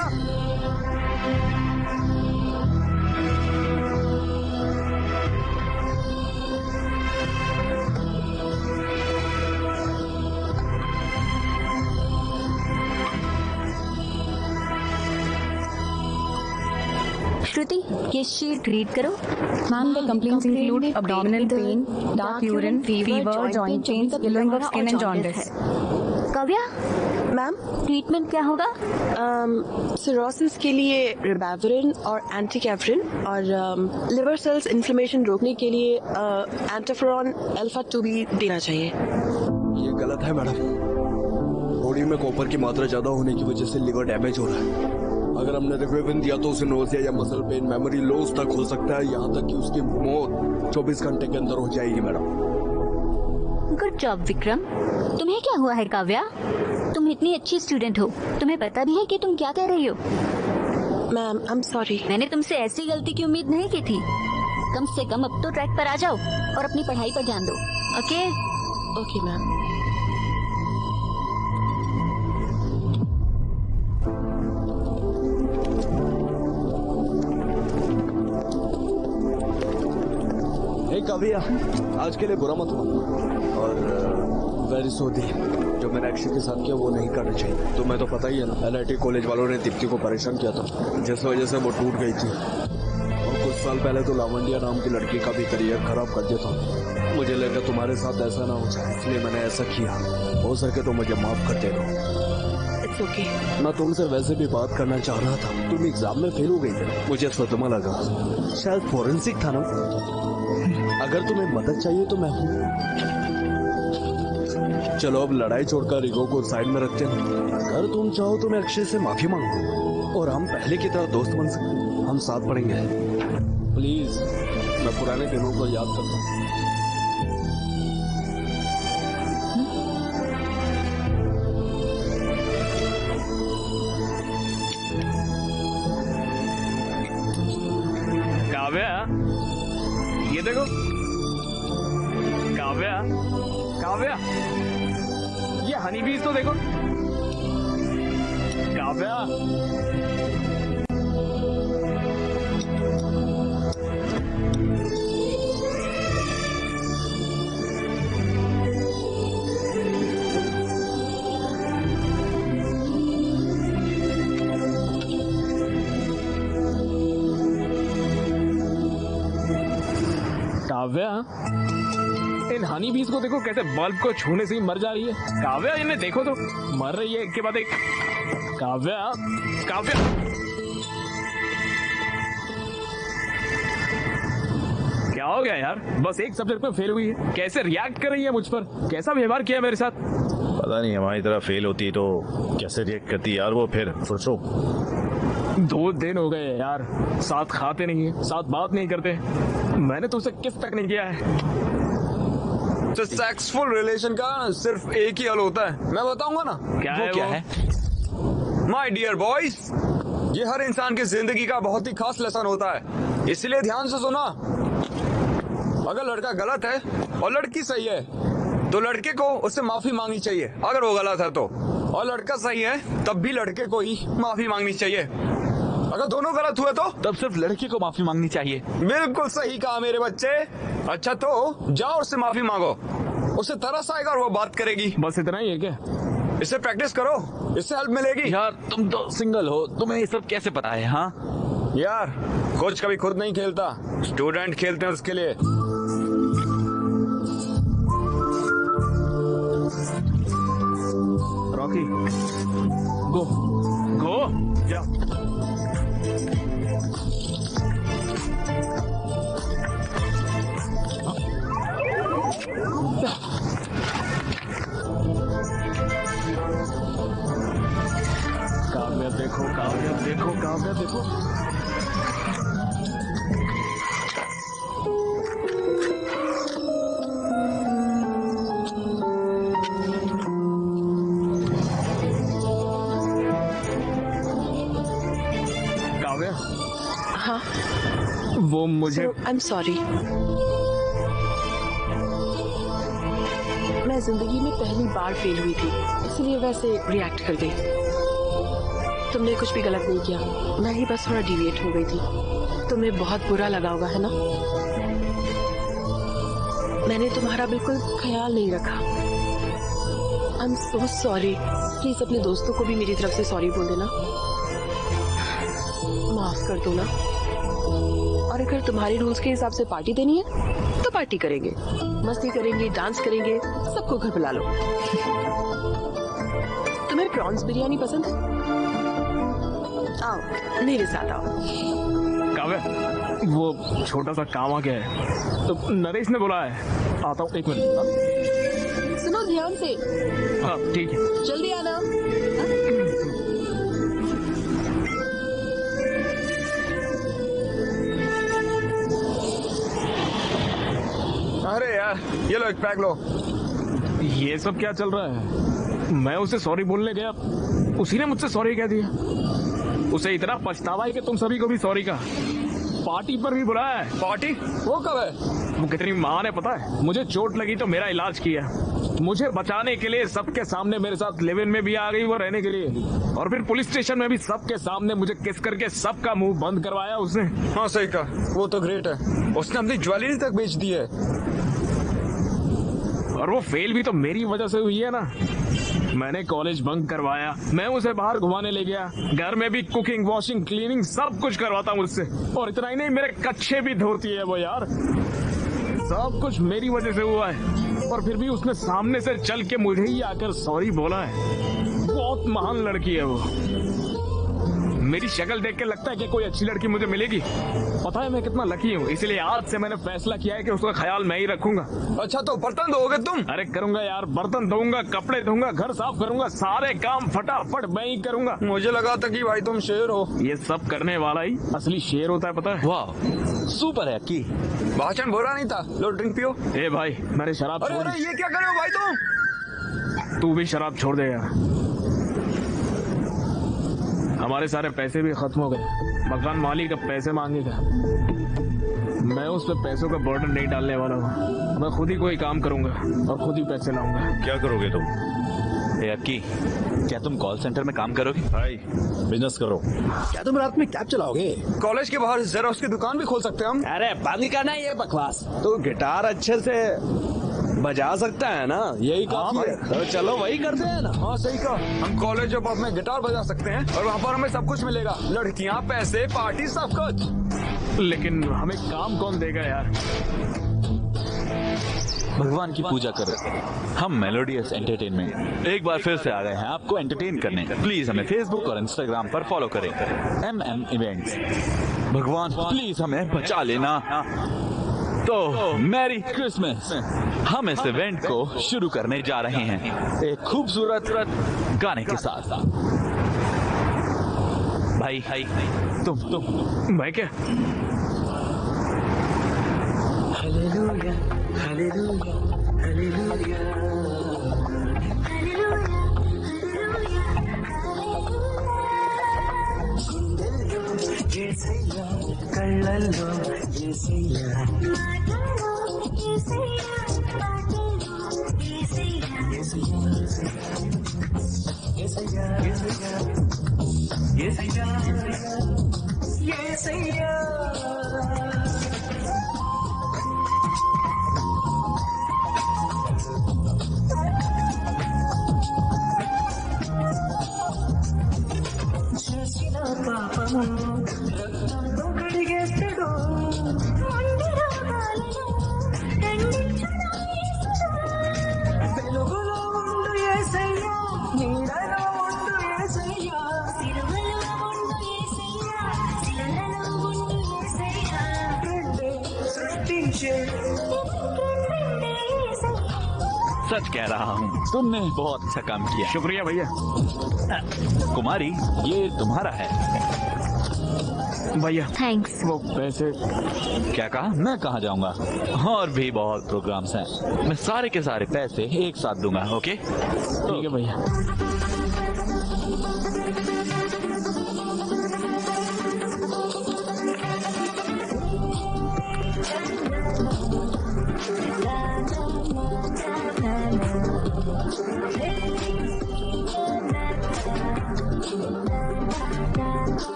श्रुति, ये शीट रीड करो। Ma'am, the complaints include abdominal pain, dark urine, fever, joint pains, yellowing of skin and jaundice. Kavya, ma'am treatment क्या होगा? सिरोसिस के लिए रिबाविरिन और एंटीकैफरिन और लिवर सेल्स इन्फ्लेमेशन रोकने के लिए एंटाफेरॉन अल्फा 2 भी देना चाहिए। ये गलत है मैडम। बॉडी में कॉपर की मात्रा ज्यादा होने की वजह से लिवर डैमेज हो रहा है। अगर हमने रिबाविरिन दिया तो उसे नोजिया या मसल पेन, मेमोरी लॉस तक हो सकता है, यहाँ तक कि उसकी मौत 24 घंटे के अंदर हो जाएगी मैडम। Good job Vikram. तुम्हें क्या हुआ है काव्या? तुम इतनी अच्छी स्टूडेंट हो, तुम्हें पता भी है कि तुम क्या कह रही हो? Ma'am I am sorry. मैंने तुमसे ऐसी गलती की उम्मीद नहीं की थी। कम से कम अब तो ट्रैक पर आ जाओ और अपनी पढ़ाई पर ध्यान दो। Okay okay ma'am. काव्या, आज के लिए बुरा मत मानो और वेरी सॉरी। जो मैंने अक्षय के साथ किया वो नहीं करना चाहिए। तुम्हें तो पता ही है ना, NIT कॉलेज वालों ने दीप्ति को परेशान किया था, जिस वजह से वो टूट गई थी। और कुछ साल पहले तो लावंडिया नाम की लड़की का भी करियर खराब कर दिया था। मुझे लगा तुम्हारे साथ ऐसा ना हो जाए, इसलिए मैंने ऐसा किया। हो सके तो मुझे माफ कर दे दो। It's okay. मैं तुमसे वैसे भी बात करना चाह रहा था। तुम एग्जाम में फेल हो गई थी, मुझे सदमा लगा। शायद फॉरेंसिक था ना। अगर तुम्हें मदद चाहिए तो मैं हूँ। चलो अब लड़ाई छोड़कर ईगो को साइड में रखते हैं। अगर तुम चाहो तो मैं अक्षय से माफी मांगू और हम पहले की तरह दोस्त बन सकते हैं। हम साथ पढ़ेंगे। प्लीज, मैं पुराने दिनों को याद करता हूँ। काव्या, ये देखो। काव्या, काव्या, ये हनी बीज तो देखो। काव्या, काव्या, इन हनी बीज को देखो कैसे बल्ब को छूने से ही मर जा रही है। काव्या, इन्हें देखो तो, मर रही है एक के बाद एक। काव्या, काव्या, क्या हो गया यार? बस एक सब्जेक्ट में फेल हुई है, कैसे रिएक्ट कर रही है मुझ पर? कैसा व्यवहार किया मेरे साथ? पता नहीं, हमारी तरह फेल होती तो कैसे रिएक्ट करती यार वो। फिर सोचो, 2 दिन हो गए यार, साथ खाते नहीं है, साथ बात नहीं करते। मैंने तुमसे किस तक नहीं किया है। तो सेक्सफुल रिलेशन का सिर्फ एक ही हल होता है, मैं बताऊंगा ना। क्या वो है क्या वो? है? माय डियर बॉयज, ये हर इंसान की जिंदगी का बहुत ही खास लेसन होता है, इसलिए ध्यान से सुना। अगर लड़का गलत है और लड़की सही है तो लड़के को उससे माफी मांगनी चाहिए अगर वो गलत है तो, और लड़का सही है तब भी लड़के को ही माफी मांगनी चाहिए। अगर दोनों गलत हुए तो तब सिर्फ लड़के को माफी मांगनी चाहिए। बिल्कुल सही कहा मेरे बच्चे। अच्छा तो जाओ उससे माफी मांगो, उसे तरस आएगा और वो बात करेगी। बस इतना ही है क्या? इससे प्रैक्टिस करो, इससे हेल्प मिलेगी। यार तुम तो सिंगल हो, तुम्हें ये सब कैसे पता है? हाँ यार कोच कभी खुद नहीं खेलता, स्टूडेंट खेलते हैं उसके लिए। रॉकी गो गो जा। काव्या देखो, काव्या देखो, काव्या देखो। काव्या, हाँ वो मुझे आई एम सॉरी। मैं जिंदगी में पहली बार फेल हुई थी, इसलिए वैसे रिएक्ट कर गई। तुमने कुछ भी गलत नहीं किया, मैं ही बस थोड़ा डिविएट हो गई थी। तुम्हें बहुत बुरा लगा होगा, है ना? मैंने तुम्हारा बिल्कुल ख्याल नहीं रखा। I am so sorry. Please अपने दोस्तों को भी मेरी तरफ से सॉरी बोल देना, माफ कर दो ना। और अगर तुम्हारे रूल्स के हिसाब से पार्टी देनी है तो पार्टी करेंगे, मस्ती करेंगे, डांस करेंगे, सबको घर बुला लो। तुम्हें प्रॉन्स बिरयानी पसंद है? आओ मेरे साथ आओ। काव्या, वो छोटा सा काम आ गया है, तो नरेश ने बोला है। आता हूँ, एक मिनट। सुनो ध्यान से। हाँ ठीक है, जल्दी आना। अरे यार ये लो, एक पैक लो। ये सब क्या चल रहा है? मैं उसे सॉरी बोलने गया, उसी ने मुझसे सॉरी कह दिया। उसे इतना पछतावा है कि तुम सभी को भी सॉरी का। पार्टी पर भी बुलाया है। पार्टी? वो कब है? वो कितनी महान है पता है? मुझे चोट लगी तो मेरा इलाज किया, मुझे बचाने के लिए सबके सामने मेरे साथ लिव इन में भी आ गई वो रहने के लिए, और फिर पुलिस स्टेशन में भी सबके सामने मुझे किस करके सबका मुंह बंद करवाया उसने। हाँ सही कहा, वो तो ग्रेट है। उसने अपनी ज्वेलरी तक बेच दी है। और वो फेल भी तो मेरी वजह से हुई है ना। मैंने कॉलेज बंक करवाया, मैं उसे बाहर घुमाने ले गया, घर में भी कुकिंग, वॉशिंग, क्लीनिंग सब कुछ करवाता मुझसे। और इतना ही नहीं, मेरे कच्चे भी धोती है वो यार। सब कुछ मेरी वजह से हुआ है, और फिर भी उसने सामने से चल के मुझे ही आकर सॉरी बोला है। बहुत महान लड़की है वो। मेरी शक्ल देख के लगता है कि कोई अच्छी लड़की मुझे मिलेगी। पता है मैं कितना लकी हूँ, इसलिए आज से मैंने फैसला किया है कि उसका ख्याल मैं ही रखूंगा। अच्छा तो बर्तन धोगे तुम? अरे करूंगा यार, बर्तन धोऊंगा, कपड़े धोऊंगा, घर साफ करूंगा, सारे काम फटाफट मैं ही करूंगा। मुझे लगा था कि भाई तुम शेर हो। ये सब करने वाला ही असली शेर होता है, पता है? वाह सुपर है की। भाषण बुरा नहीं था। लो ड्रिंक पियो। ए भाई मैंने शराब छोड़ दी। अरे ये क्या कर रहे हो भाई तुम? तू भी शराब छोड़ दे यार। हमारे सारे पैसे भी खत्म हो गए, मकान मालिक अब पैसे मांगेगा। मैं उस पे पैसों का बर्डन नहीं डालने वाला हूँ। मैं खुद ही कोई काम करूंगा और खुद ही पैसे लाऊंगा। क्या करोगे तुम? अक्की, क्या तुम कॉल सेंटर में काम करोगे? भाई बिजनेस करो। क्या तुम रात में कैब चलाओगे? कॉलेज के बाहर जेरोक्स की दुकान भी खोल सकते हैं हम। अरे बंद करना ये बकवास। तो गिटार अच्छे से बजा सकता है ना, यही काफी है। तो चलो वही करते हैं ना। हाँ सही कहा, हम कॉलेज ऑफ में गिटार बजा सकते हैं और वहाँ पर हमें सब कुछ मिलेगा, लड़कियाँ, पैसे, पार्टी, सब कुछ। लेकिन हमें काम कौन देगा यार? भगवान की पूजा करो। हम मेलोडियस एंटरटेनमेंट एक बार फिर से आ गए हैं आपको एंटरटेन करने। प्लीज हमें फेसबुक और इंस्टाग्राम पर फॉलो करें, MM इवेंट्स। भगवान प्लीज हमें बचा लेना। तो मैरी क्रिसमस। हम इस इवेंट को शुरू करने जा रहे हैं एक खूबसूरत गाने के साथ। भाई तुम मैं क्या? Hallelujah, hallelujah, hallelujah. Yesaya, kallalo, Yesaya. చేసిన పాపము రక్తంతో కడిగేస్తాడు వెలుగులో ఉండు యేసయ్యా నీడలో ఉండు యేసయ్యా సిలువలో ఉండు యేసయ్యా శిలలో ఉండు యేసయ్యా సృష్టించే सच कह रहा हूँ, तुमने बहुत अच्छा काम किया। शुक्रिया भैया। कुमारी, ये तुम्हारा है। भैया थैंक्स। वो पैसे क्या कहा? मैं कहाँ जाऊँगा? और भी बहुत प्रोग्राम्स हैं। मैं सारे के सारे पैसे एक साथ दूंगा। ओके? ठीक है भैया।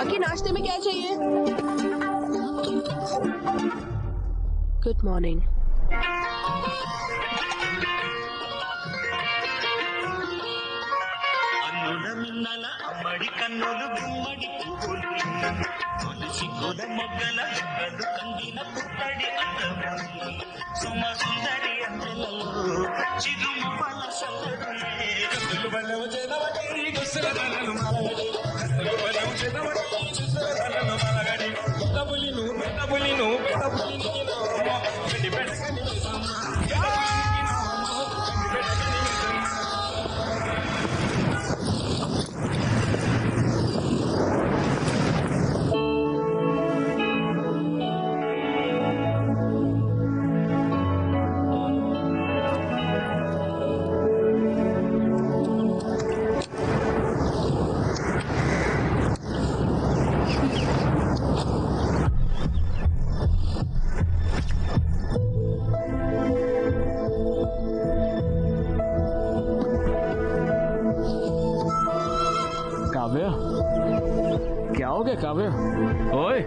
अकी नाश्ते में क्या चाहिए? Good morning. మిన్నల అమ్మడి కన్నులు గుమ్మడి పువ్వులు తొలిసి గోద మొగ్గల జుగ్గలు కందిన పుట్టడి అందము సుమ సుందరి అందెలలో చిరుము పల సందడులే గతులు బలవ జనవటి గుసల నలను మలగడి గతులు బలవ జనవటి గుసల నలను మలగడి డబులిను డబులిను డబులిను గడి బెడగని సమ్మ काव्या, क्या हो गया काव्या? ओए,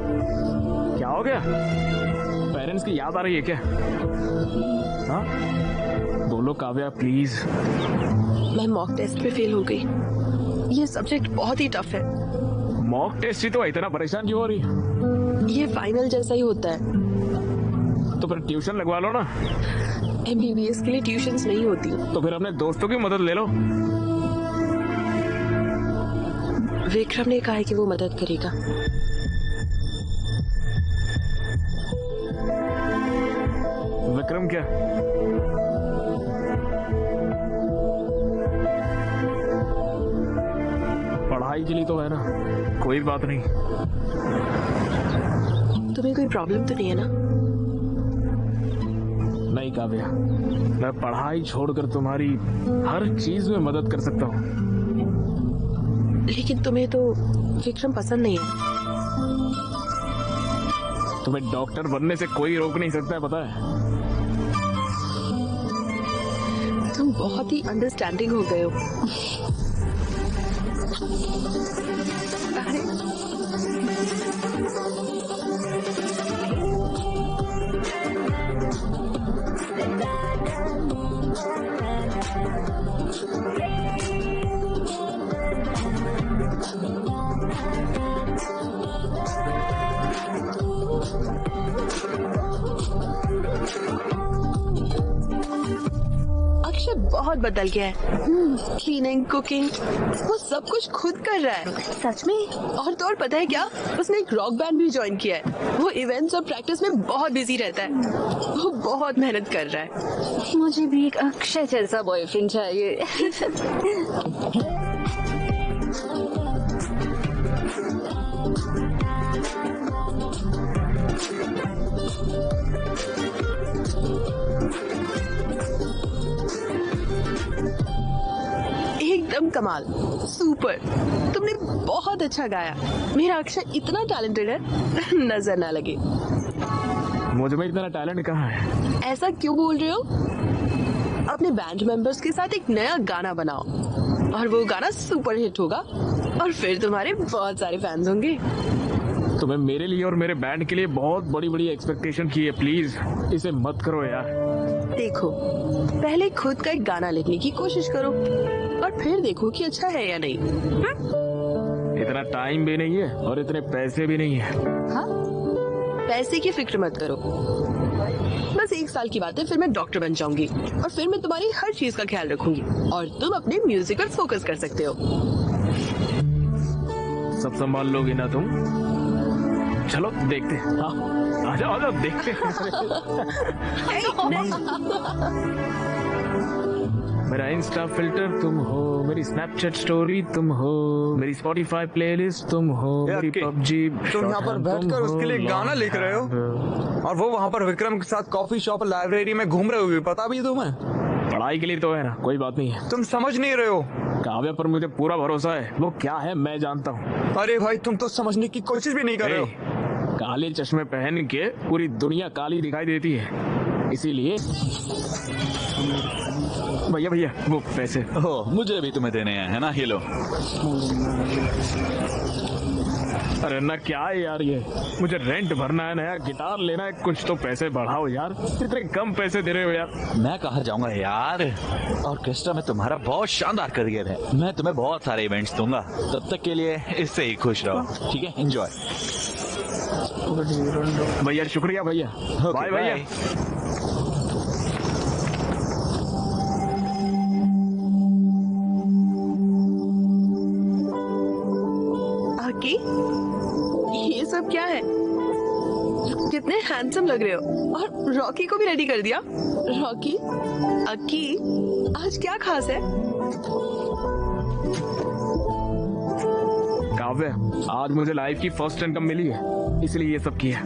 क्या हो गया? पेरेंट्स की याद आ रही है क्या? हाँ? बोलो काव्या प्लीज। मैं मॉक टेस्ट में फेल हो गई। ये सब्जेक्ट बहुत ही टफ है। मॉक टेस्ट ही तो इतना परेशान क्यों हो रही? ये फाइनल जैसा ही होता है। तो फिर ट्यूशन लगवा लो ना। MBBS के लिए ट्यूशंस नहीं होती। तो फिर अपने दोस्तों की मदद ले लो। विक्रम ने कहा है कि वो मदद करेगा। विक्रम क्या? पढ़ाई के लिए तो है ना, कोई बात नहीं। तुम्हें कोई प्रॉब्लम तो नहीं है ना? नहीं काव्या, मैं पढ़ाई छोड़कर तुम्हारी हर चीज में मदद कर सकता हूँ। लेकिन तुम्हें तो विक्रम पसंद नहीं है। तुम्हें डॉक्टर बनने से कोई रोक नहीं सकता है, पता है? तुम बहुत ही अंडरस्टैंडिंग हो गए हो। अरे अक्षय बहुत बदल गया है। क्लीनिंग, कुकिंग, वो सब कुछ खुद कर रहा है। सच में? और तो और पता है क्या, उसने एक रॉक बैंड भी ज्वाइन किया है। वो इवेंट्स और प्रैक्टिस में बहुत बिजी रहता है। वो बहुत मेहनत कर रहा है। मुझे भी एक अक्षय जैसा बॉयफ्रेंड चाहिए। एकदम कमाल, सुपर। तुमने बहुत अच्छा गाया। मेरा अक्षय इतना टैलेंटेड है, नजर ना लगे। मुझ में इतना टैलेंट कहाँ है? ऐसा क्यों बोल रहे हो? अपने बैंड मेंबर्स के साथ एक नया गाना बनाओ और वो गाना सुपर हिट होगा और फिर तुम्हारे बहुत सारे फैंस होंगे। तुम्हें मेरे लिए और मेरे बैंड के लिए बहुत बड़ी बड़ी एक्सपेक्टेशन की है। प्लीज इसे मत करो यार। देखो, पहले खुद का एक गाना लिखने की कोशिश करो और फिर देखो कि अच्छा है या नहीं। इतना टाइम भी नहीं है और इतने पैसे भी नहीं है। हाँ? पैसे की फिक्र मत करो, बस 1 साल की बात है, फिर मैं डॉक्टर बन जाऊंगी और फिर मैं तुम्हारी हर चीज का ख्याल रखूंगी और तुम अपने म्यूजिक पर फोकस कर सकते हो। सब संभाल लोगी ना तुम? चलो देखते हैं। हाँ, आजाओ देखते हैं। मेरा इंस्टा फिल्टर तुम हो, मेरी स्नैपचैट स्टोरी तुम हो, मेरी स्पॉटिफाई प्लेलिस्ट तुम हो, मेरी पबजी। तुम यहाँ पर बैठकर उसके लिए गाना लिख रहे हो और वो वहाँ पर विक्रम के साथ कॉफी शॉप लाइब्रेरी में घूम रहे हो, पता भी है तुम्हें? पढ़ाई के लिए तो है ना, कोई बात नहीं है। तुम समझ नहीं रहे हो। काव्या पर मुझे पूरा भरोसा है, वो क्या है मैं जानता हूँ। अरे भाई तुम तो समझने की कोशिश भी नहीं कर रहे हो। काले चश्मे पहन के पूरी दुनिया काली दिखाई देती है, इसीलिए। भैया भैया वो पैसे। ओह, मुझे भी तुम्हें देने हैं, है ना? ये लो। अरे ना क्या है यार, ये मुझे रेंट भरना है, नया गिटार लेना है, कुछ तो पैसे बढ़ाओ यार, इतने कम पैसे दे रहे हो यार। मैं कहाँ जाऊंगा यार, ऑर्केस्ट्रा में तुम्हारा बहुत शानदार करियर है, मैं तुम्हें बहुत सारे इवेंट्स दूंगा, तब तक के लिए इससे ही खुश रहो, ठीक है? एंजॉय। भैया शुक्रिया भैया, बाय भैया। आकी, ये सब क्या है? कितने हैंडसम लग रहे हो, और रॉकी को भी रेडी कर दिया। रॉकी, अक्की, आज क्या खास है? काव्य, आज मुझे लाइफ की फर्स्ट इनकम मिली है, इसलिए ये सब किया।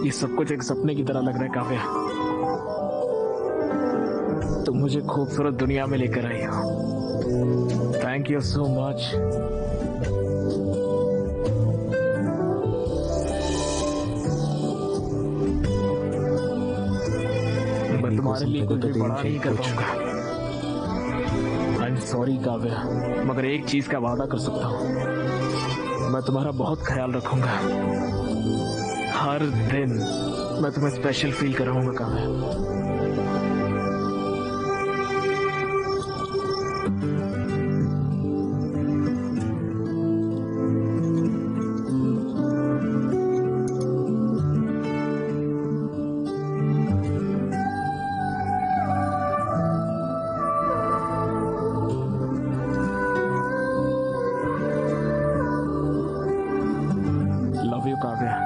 ये सब कुछ एक सपने की तरह लग रहा है काव्या, तुम मुझे खूबसूरत दुनिया में लेकर आई हो। Thank you so much. मैं तुम्हारे लिए कुछ भी बड़ा नहीं कर पाऊंगा। आई एम सॉरी काव्या, मगर एक चीज का वादा कर सकता हूँ, मैं तुम्हारा बहुत ख्याल रखूंगा। हर दिन मैं तुम्हें स्पेशल फील कराऊंगा काव्या। Love you Kavya.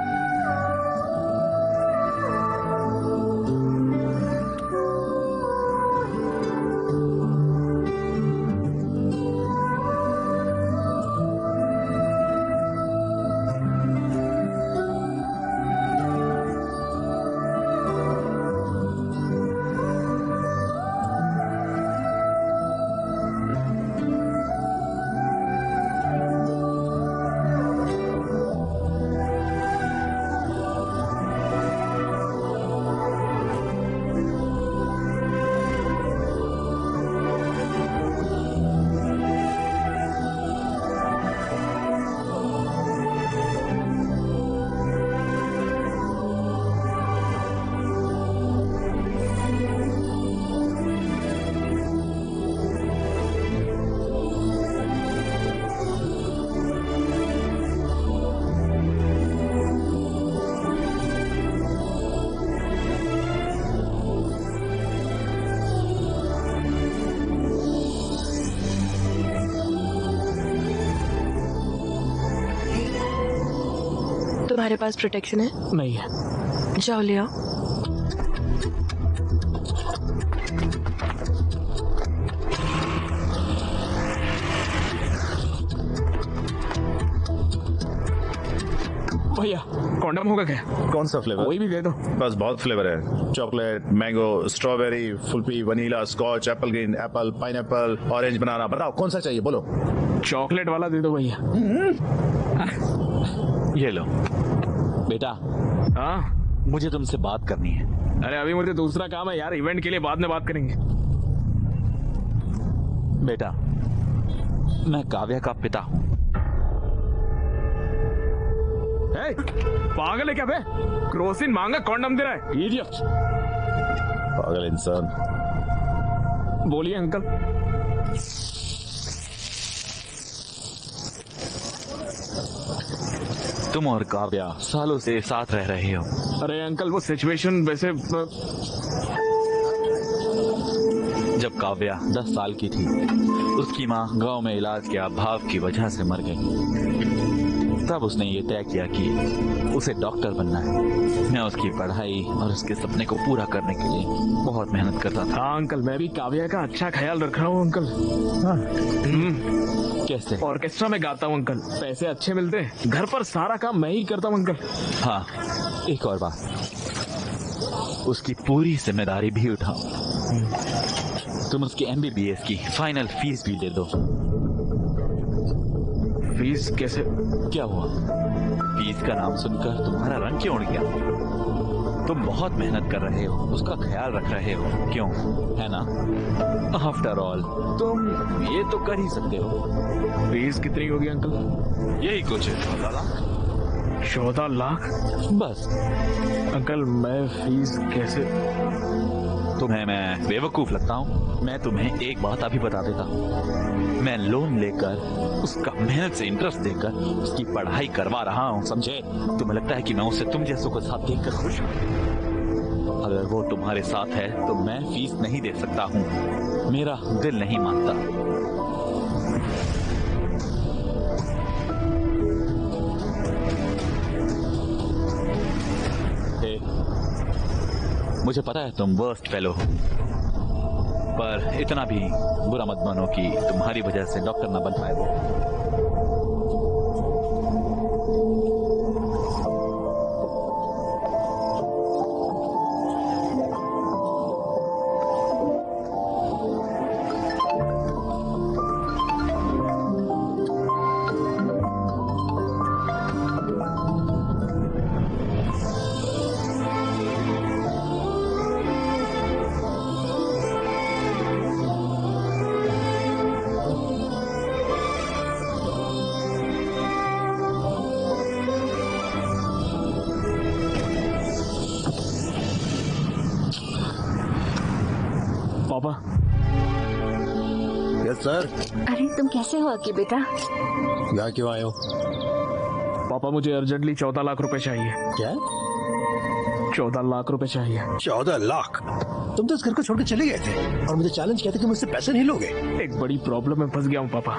तुम्हारे पास प्रोटेक्शन है? नहीं है। जाओ ले आओ। कॉन्डम होगा क्या? कौन सा फ्लेवर? कोई भी दे दो। बस बहुत फ्लेवर है, चॉकलेट, मैंगो, स्ट्रॉबेरी, फुलपी, vanilla, scotch, apple green, apple, pineapple, orange, banana. बताओ कौन सा चाहिए, बोलो। चॉकलेट वाला दे दो भैया। ये लो बेटा। हाँ मुझे तुमसे बात करनी है। अरे अभी मुझे दूसरा काम है यार, इवेंट के लिए बाद में बात करेंगे। बेटा मैं काव्या का पिता हूँ। पागल है क्या बे? क्रोसिन मांगा कॉन्डम दे रहा है, इडियट। पागल इंसान। बोलिए अंकल। तुम और काव्या सालों से साथ रह रहे हो। अरे अंकल वो सिचुएशन वैसे जब काव्या 10 साल की थी, उसकी माँ गांव में इलाज के अभाव की वजह से मर गई। तब उसने ये तय किया कि उसे डॉक्टर बनना है। मैं उसकी पढ़ाई और उसके सपने को पूरा करने के लिए बहुत मेहनत करता था। हाँ अंकल, मैं भी काव्या का अच्छा ख्याल रख रहा हूँ अंकल। हाँ। कैसे? ऑर्केस्ट्रा में गाता हूँ अंकल, पैसे अच्छे मिलते हैं। घर पर सारा काम मैं ही करता हूँ अंकल। हाँ, एक और बात, उसकी पूरी जिम्मेदारी भी उठाओ। तुम उसकी MBBS की फाइनल फीस भी दे दो। फीस कैसे? क्या हुआ? फीस का नाम सुनकर तुम्हारा रंग क्यों उड़ गया? तुम बहुत मेहनत कर रहे हो, उसका ख्याल रख रहे हो, क्यों? है ना? आफ्टर ऑल तुम ये तो कर ही सकते हो। फीस कितनी होगी अंकल? यही कुछ 14 लाख। 14 लाख? बस। अंकल मैं फीस कैसे? तुम्हें मैं बेवकूफ लगता हूँ? मैं तुम्हें एक बात अभी बता देता हूँ। मैं लोन लेकर, उसका मेहनत से इंटरेस्ट देकर उसकी पढ़ाई करवा रहा हूँ, समझे? तुम्हें लगता है कि मैं उसे तुम जैसों को साथ देखकर खुश हूँ? अगर वो तुम्हारे साथ है तो मैं फीस नहीं दे सकता हूँ। मेरा दिल नहीं मानता। मुझे पता है तुम वर्स्ट फेलो हो, पर इतना भी बुरा मत मानो कि तुम्हारी वजह से डॉक्टर ना बन पाए वो। पापा। Yes sir. अरे तुम कैसे हो अक्की बेटा? यहाँ क्यों आए हो? पापा मुझे अर्जेंटली 14 लाख रुपए चाहिए। क्या? 14 लाख रुपए चाहिए। 14 लाख? तुम तो इस घर को छोड़ के चले गए थे और मुझे चैलेंज किया था कि मुझसे पैसे नहीं लोगे। एक बड़ी प्रॉब्लम में फंस गया हूँ पापा।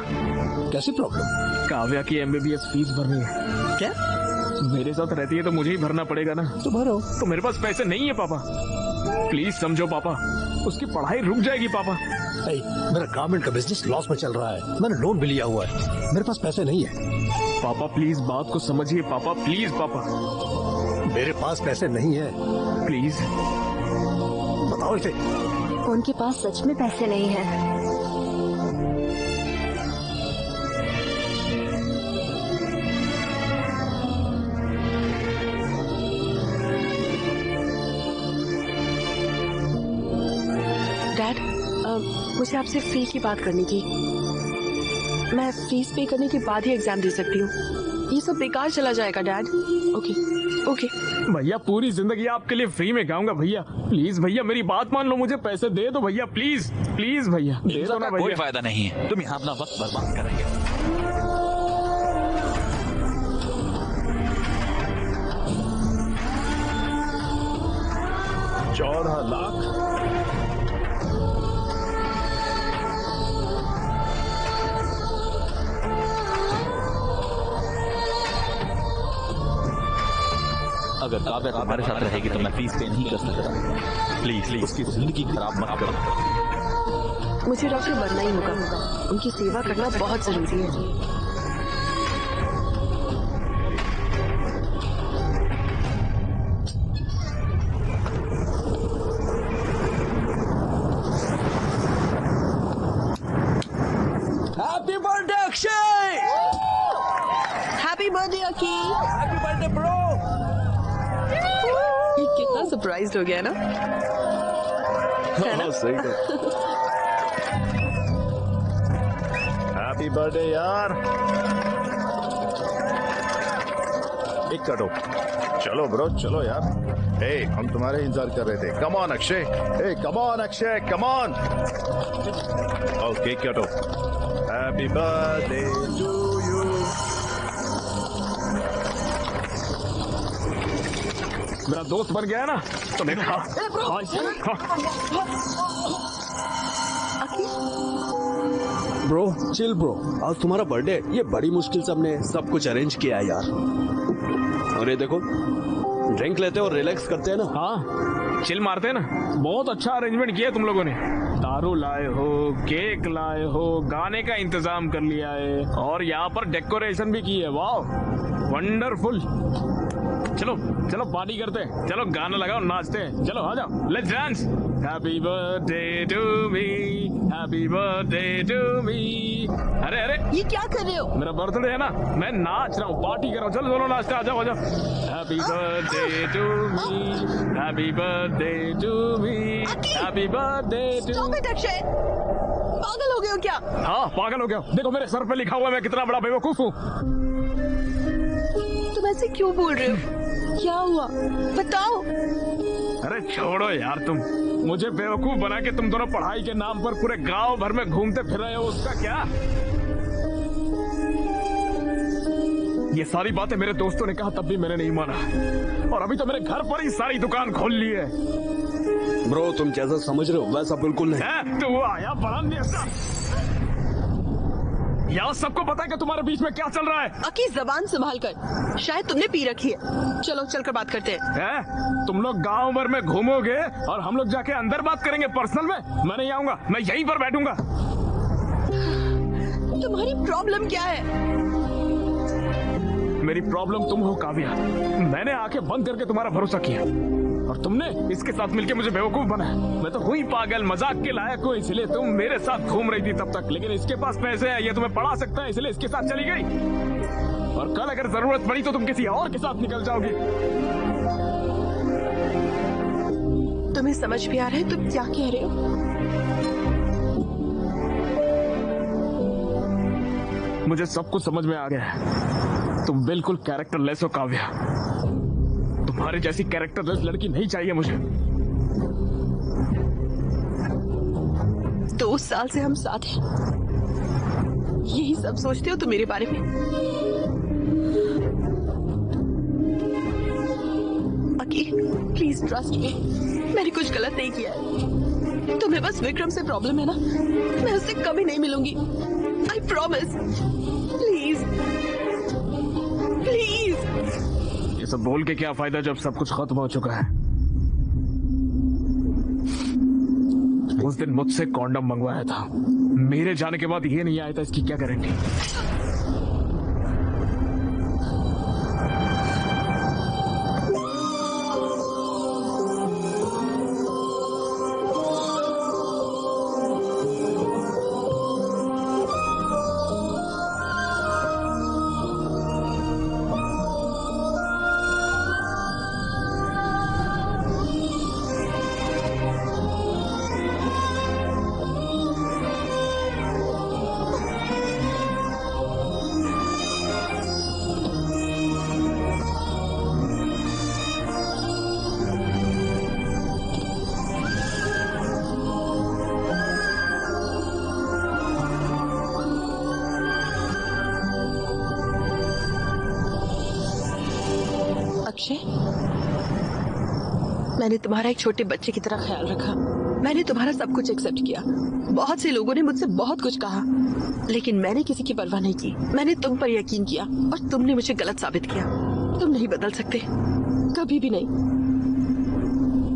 कैसी प्रॉब्लम? काव्या की MBBS फीस भरनी है। क्या? मेरे साथ रहती है तो मुझे ही भरना पड़ेगा ना। तो भरो। तो मेरे पास पैसे नहीं है पापा, प्लीज समझो पापा, उसकी पढ़ाई रुक जाएगी पापा। मेरा गारमेंट का बिजनेस लॉस में चल रहा है, मैंने लोन भी लिया हुआ है, मेरे पास पैसे नहीं है। पापा प्लीज बात को समझिए पापा, प्लीज पापा। मेरे पास पैसे नहीं है। प्लीज बताओ इसे। उनके पास सच में पैसे नहीं है। डैड, मुझे आपसे फी की बात करनी थी। मैं फीस पे करने के बाद ही एग्जाम दे सकती हूँ। ये सब बेकार चला जाएगा डैड। Okay okay. भैया पूरी जिंदगी आपके लिए फ्री में गाऊंगा भैया, प्लीज भैया मेरी बात मान लो, मुझे पैसे दे दो भैया, प्लीज प्लीज भैया दे दो ना भैया। कोई फायदा नहीं है, तुम यहाँ अपना वक्त बर्बाद करेंगे। 14 लाख? अगर काव्या तुम्हारे साथ रहेगी तो मैं फीस पे नहीं कर सकता। प्लीज उसकी जिंदगी खराब मत करो। मुझे डॉक्टर बनना ही होगा, उनकी सेवा करना बहुत जरूरी है। Happy birthday Akshay. Happy birthday Aki. Happy birthday bro. कितना सरप्राइज्ड हो गया ना। हाँ, सही है। हैप्पी बर्थडे यार। एक कटो। चलो ब्रो चलो यार। ए हम तुम्हारे इंतजार कर रहे थे। Come on Akshay. ए come on Akshay come on. Okay कटो। Happy birthday to you. मेरा दोस्त बन गया है ना तो मैं खा ब्रो चिल ब्रो, आज तुम्हारा बर्थडे, ये बड़ी मुश्किल से हमने सब कुछ अरेंज किया है यार। और ये देखो ड्रिंक लेते और रिलैक्स करते हैं ना। हाँ चिल मारते हैं ना। बहुत अच्छा अरेंजमेंट किया तुम लोगों ने। दारू लाए हो, केक लाए हो, गाने का इंतजाम कर लिया है और यहाँ पर डेकोरेशन भी की है। वाह वंडरफुल। चलो चलो पार्टी करते हैं। चलो गाना लगाओ नाचते हैं। चलो आ जाओ let's dance. Happy birthday to me, happy birthday to me. अरे अरे ये क्या कर रहे हो? मेरा बर्थडे है ना, मैं नाच रहा हूँ, पार्टी कर रहा हूँ। चलो दोनों नाचते हैं। आ जाओ आ जाओ। Happy birthday to me, happy birthday to me, happy birthday to. Stop it Akshay, पागल हो गए हो क्या? हाँ पागल हो गया। देखो मेरे सर पे लिखा हुआ है मैं कितना बड़ा बेवकूफ हूँ। तुम ऐसे क्यों बोल रहे हो? क्या हुआ बताओ। अरे छोड़ो यार, तुम मुझे बेवकूफ बना के तुम दोनों पढ़ाई के नाम पर पूरे गांव भर में घूमते फिर रहे हो, उसका क्या? ये सारी बातें मेरे दोस्तों ने कहा तब भी मैंने नहीं माना और अभी तो मेरे घर पर ही सारी दुकान खोल ली है। ब्रो तुम जैसा समझ रहे हो वैसा बिल्कुल नहीं। तू आया बड़ा नेता। यहाँ सबको पता है कि तुम्हारे बीच में क्या चल रहा है। अकी जबान संभाल कर, शायद तुमने पी रखी है। चलो चलकर बात करते हैं। तुम लोग गांव भर में घूमोगे और हम लोग जाके अंदर बात करेंगे पर्सनल में। मैं नहीं आऊंगा, मैं यहीं पर बैठूंगा। तुम्हारी प्रॉब्लम क्या है? मेरी प्रॉब्लम तुम हो काव्या। मैंने आंखें बंद करके तुम्हारा भरोसा किया और तुमने इसके साथ मिलके मुझे बेवकूफ बनाया। मैं तो हुई पागल, मजाक के लायक हूँ, इसलिए तुम मेरे साथ घूम रही थी तब तक। लेकिन इसके पास पैसे है, ये तुम्हें पढ़ा सकता है, इसलिए इसके साथ चली गई। और कल अगर जरूरत पड़ी तो तुम किसी और के साथ निकल जाओगी। तुम्हें समझ भी आ रहा है तुम क्या कह रहे हो? मुझे सब कुछ समझ में आ गया है। तुम बिल्कुल कैरेक्टरलेस हो काव्या। तुम्हारे जैसी कैरेक्टरलेस लड़की नहीं चाहिए मुझे। 2 साल से हम साथ हैं, यही सब सोचते हो तुम मेरे बारे में? अकी प्लीज ट्रस्ट मी, मैंने कुछ गलत नहीं किया है। तुम्हें बस विक्रम से प्रॉब्लम है ना, मैं उससे कभी नहीं मिलूंगी। I promise. Please please. ये सब बोल के क्या फायदा जब सब कुछ खत्म हो चुका है। उस दिन मुझसे कॉन्डम मंगवाया था, मेरे जाने के बाद ये नहीं आया था, इसकी क्या गारंटी? अक्षय, मैंने तुम्हारा एक छोटे बच्चे की तरह ख्याल रखा। मैंने तुम्हारा सब कुछ एक्सेप्ट किया। बहुत से लोगों ने मुझसे बहुत कुछ कहा, लेकिन मैंने किसी की परवाह नहीं की। मैंने तुम पर यकीन किया और तुमने मुझे गलत साबित किया। तुम नहीं बदल सकते, कभी भी नहीं।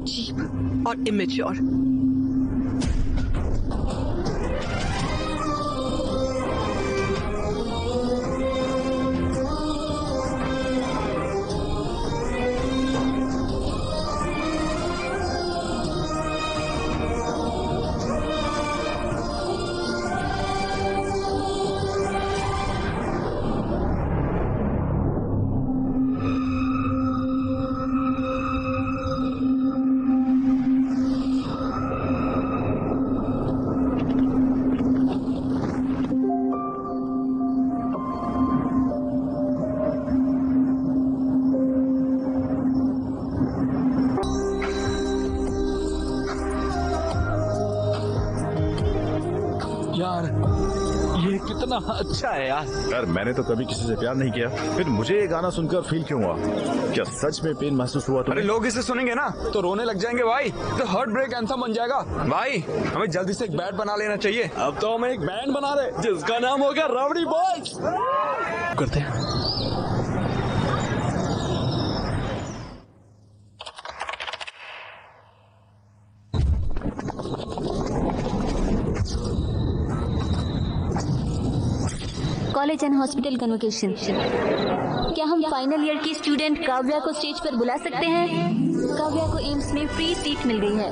चीप और इमेच्योर। यार, ये कितना अच्छा है यार। यार मैंने तो कभी किसी से प्यार नहीं किया, फिर मुझे ये गाना सुनकर फील क्यों हुआ? क्या सच में पेन महसूस हुआ अरे तुम्हें? लोग इसे सुनेंगे ना तो रोने लग जाएंगे भाई, तो हार्ट ब्रेक एंथम बन जाएगा भाई। हमें जल्दी से एक बैंड बना लेना चाहिए। अब तो हम एक बैंड बना रहे जिसका नाम होगा रावड़ी बॉयज। करते हैं। College and hospital convocation. क्या हम फाइनल ईयर की स्टूडेंट काव्या को स्टेज पर बुला सकते हैं? काव्या को एम्स में फ्री सीट मिल गई है।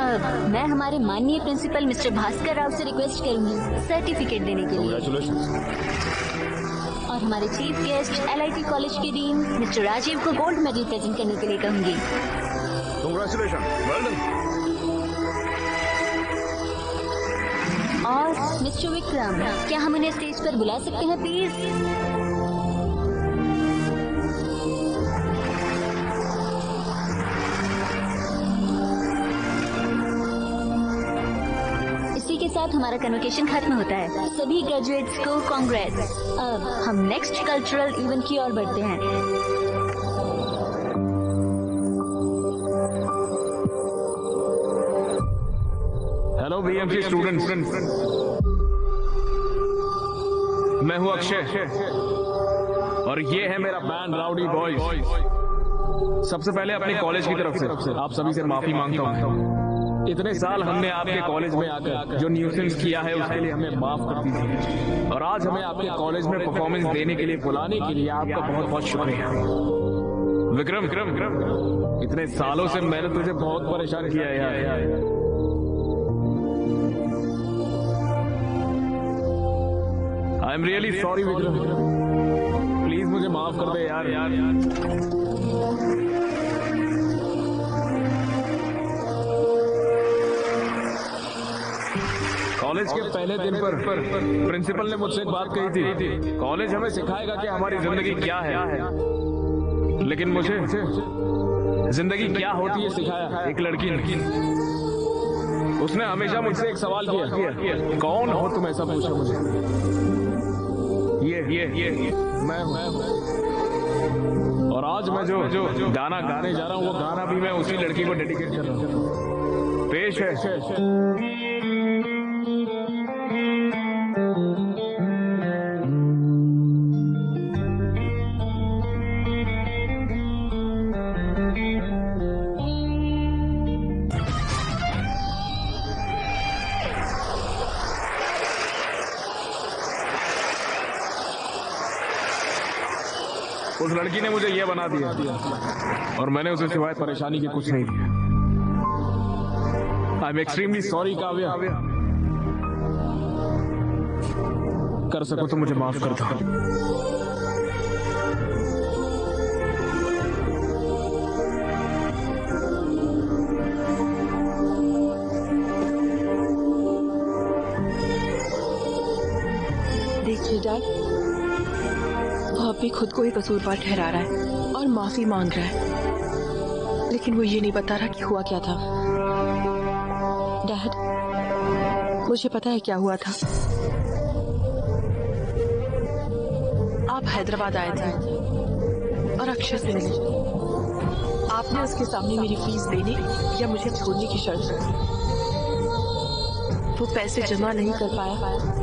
अब मैं हमारे माननीय प्रिंसिपल मिस्टर भास्कर राव से रिक्वेस्ट करूंगी सर्टिफिकेट देने के लिए। और हमारे चीफ गेस्ट LIT कॉलेज के डीन मिस्टर राजीव को गोल्ड मेडल प्रेजेंट करने के लिए कहूंगी। Congratulation, well done. और मिस्टर विक्रम, क्या हम उन्हें स्टेज पर बुला सकते हैं प्लीज? इसी के साथ हमारा कन्वोकेशन खत्म होता है। सभी ग्रेजुएट्स को कांग्रेट्स। अब हम नेक्स्ट कल्चरल इवेंट की ओर बढ़ते हैं। हेलो BMC स्टूडेंट्स, मैं हूं अक्षय और ये है मेरा बैंड राउडी बॉयज। सबसे पहले अपने कॉलेज की तरफ से आप सभी से माफी मांगता हूं। इतने साल हमने आपके कॉलेज में आकर जो न्यूसेंस किया है उसके लिए हमें माफ कर दीजिए। और आज हमें आपके कॉलेज में परफॉर्मेंस देने के लिए बुलाने के लिए आपका बहुत बहुत शुक्रिया। विक्रम, इतने सालों से मैंने तुझे बहुत परेशान किया है यार। I am really sorry Vikram, please मुझे माफ कर दे यार। कॉलेज के पहले दिन पर प्रिंसिपल ने मुझसे एक बात कही थी, कॉलेज हमें सिखाएगा कि हमारी जिंदगी क्या है, लेकिन मुझे जिंदगी क्या होती है सिखाया एक लड़की ने। उसने हमेशा मुझसे एक सवाल किया, कौन हो तुम, ऐसा पूछा मुझे। ये मैं हूं। और आज मैं जो गाना गाने जा रहा हूं वो गाना भी मैं उसी लड़की को डेडिकेट कर रहा हूं। पेश है उस लड़की ने मुझे ये बना दिया और मैंने उसे सिवाय परेशानी के कुछ नहीं दिया। I am extremely sorry Kavya. कर सको तो मुझे माफ कर दो। देखिए डैड, वो अब भी खुद को ही कसूरवार ठहरा रहा है और माफी मांग रहा है, लेकिन वो ये नहीं बता रहा कि हुआ क्या था। डैड, मुझे पता है क्या हुआ था। आप हैदराबाद आए थे और अक्षय से मिले। आपने उसके सामने मेरी फीस देने या मुझे छोड़ने की शर्त रखी। वो पैसे जमा नहीं कर पाया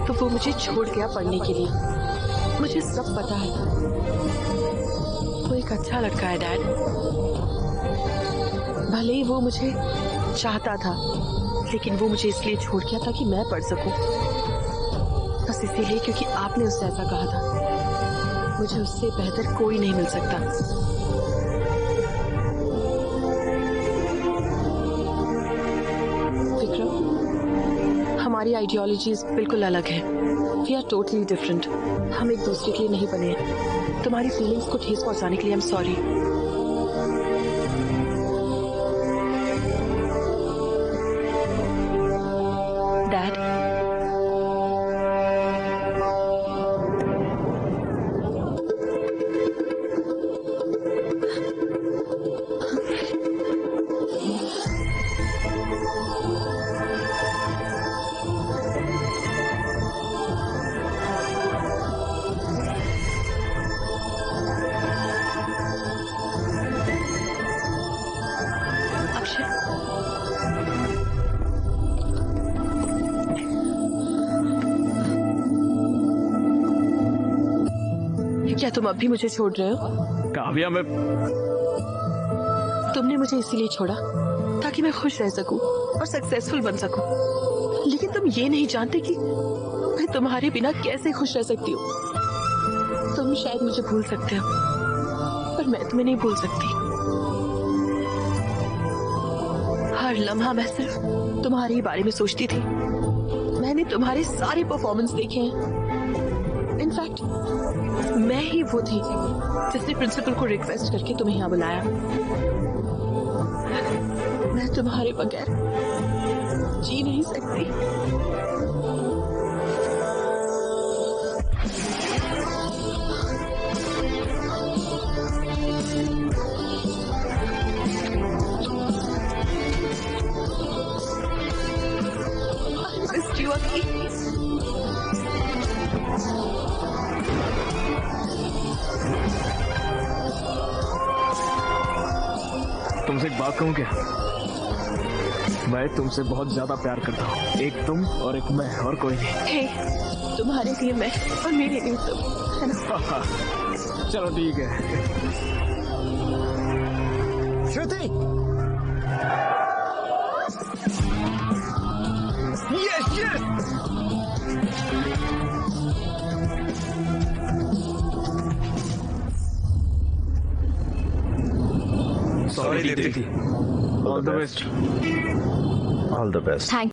तो वो मुझे छोड़ गया पढ़ने के लिए। मुझे सब पता है। वो एक अच्छा लड़का है डैड। भले ही वो मुझे चाहता था, लेकिन वो मुझे इसलिए छोड़ गया था कि मैं पढ़ सकूं। बस इसीलिए क्योंकि आपने उससे ऐसा कहा था। मुझे उससे बेहतर कोई नहीं मिल सकता। विक्रम, हमारी आइडियोलॉजीज बिल्कुल अलग है। We are totally different. हम एक दूसरे के लिए नहीं बने हैं। तुम्हारी फीलिंग्स को ठेस पहुंचाने के लिए आई एम सॉरी। डैड, तुम अब भी मुझे छोड़ रहे हो? काव्या मैं तुमने मुझे इसीलिए छोड़ा ताकि मैं खुश रह सकूं और सक्सेसफुल बन सकूं। लेकिन तुम ये नहीं जानते कि मैं तुम्हारे बिना कैसे खुश रह सकती हूँ। तुम शायद मुझे भूल सकते हो, पर मैं तुम्हें नहीं भूल सकती। हर लम्हा मैं सिर्फ तुम्हारे ही बारे में सोचती थी। मैंने तुम्हारे सारे परफॉर्मेंस देखे हैं। इनफैक्ट मैं ही वो थी जिसने प्रिंसिपल को रिक्वेस्ट करके तुम्हें यहाँ बुलाया। मैं तुम्हारे बगैर जी नहीं सकती। I missed you, Aki. तुमसे एक बात कहूँ क्या? मैं तुमसे बहुत ज्यादा प्यार करता हूँ। एक तुम और एक मैं, और कोई नहीं। हे, तुम्हारे लिए मैं और मेरे लिए तुम, है ना? चलो ठीक है। Shruti, yes yes. Sorry Deepti. All the best. All the best. Thank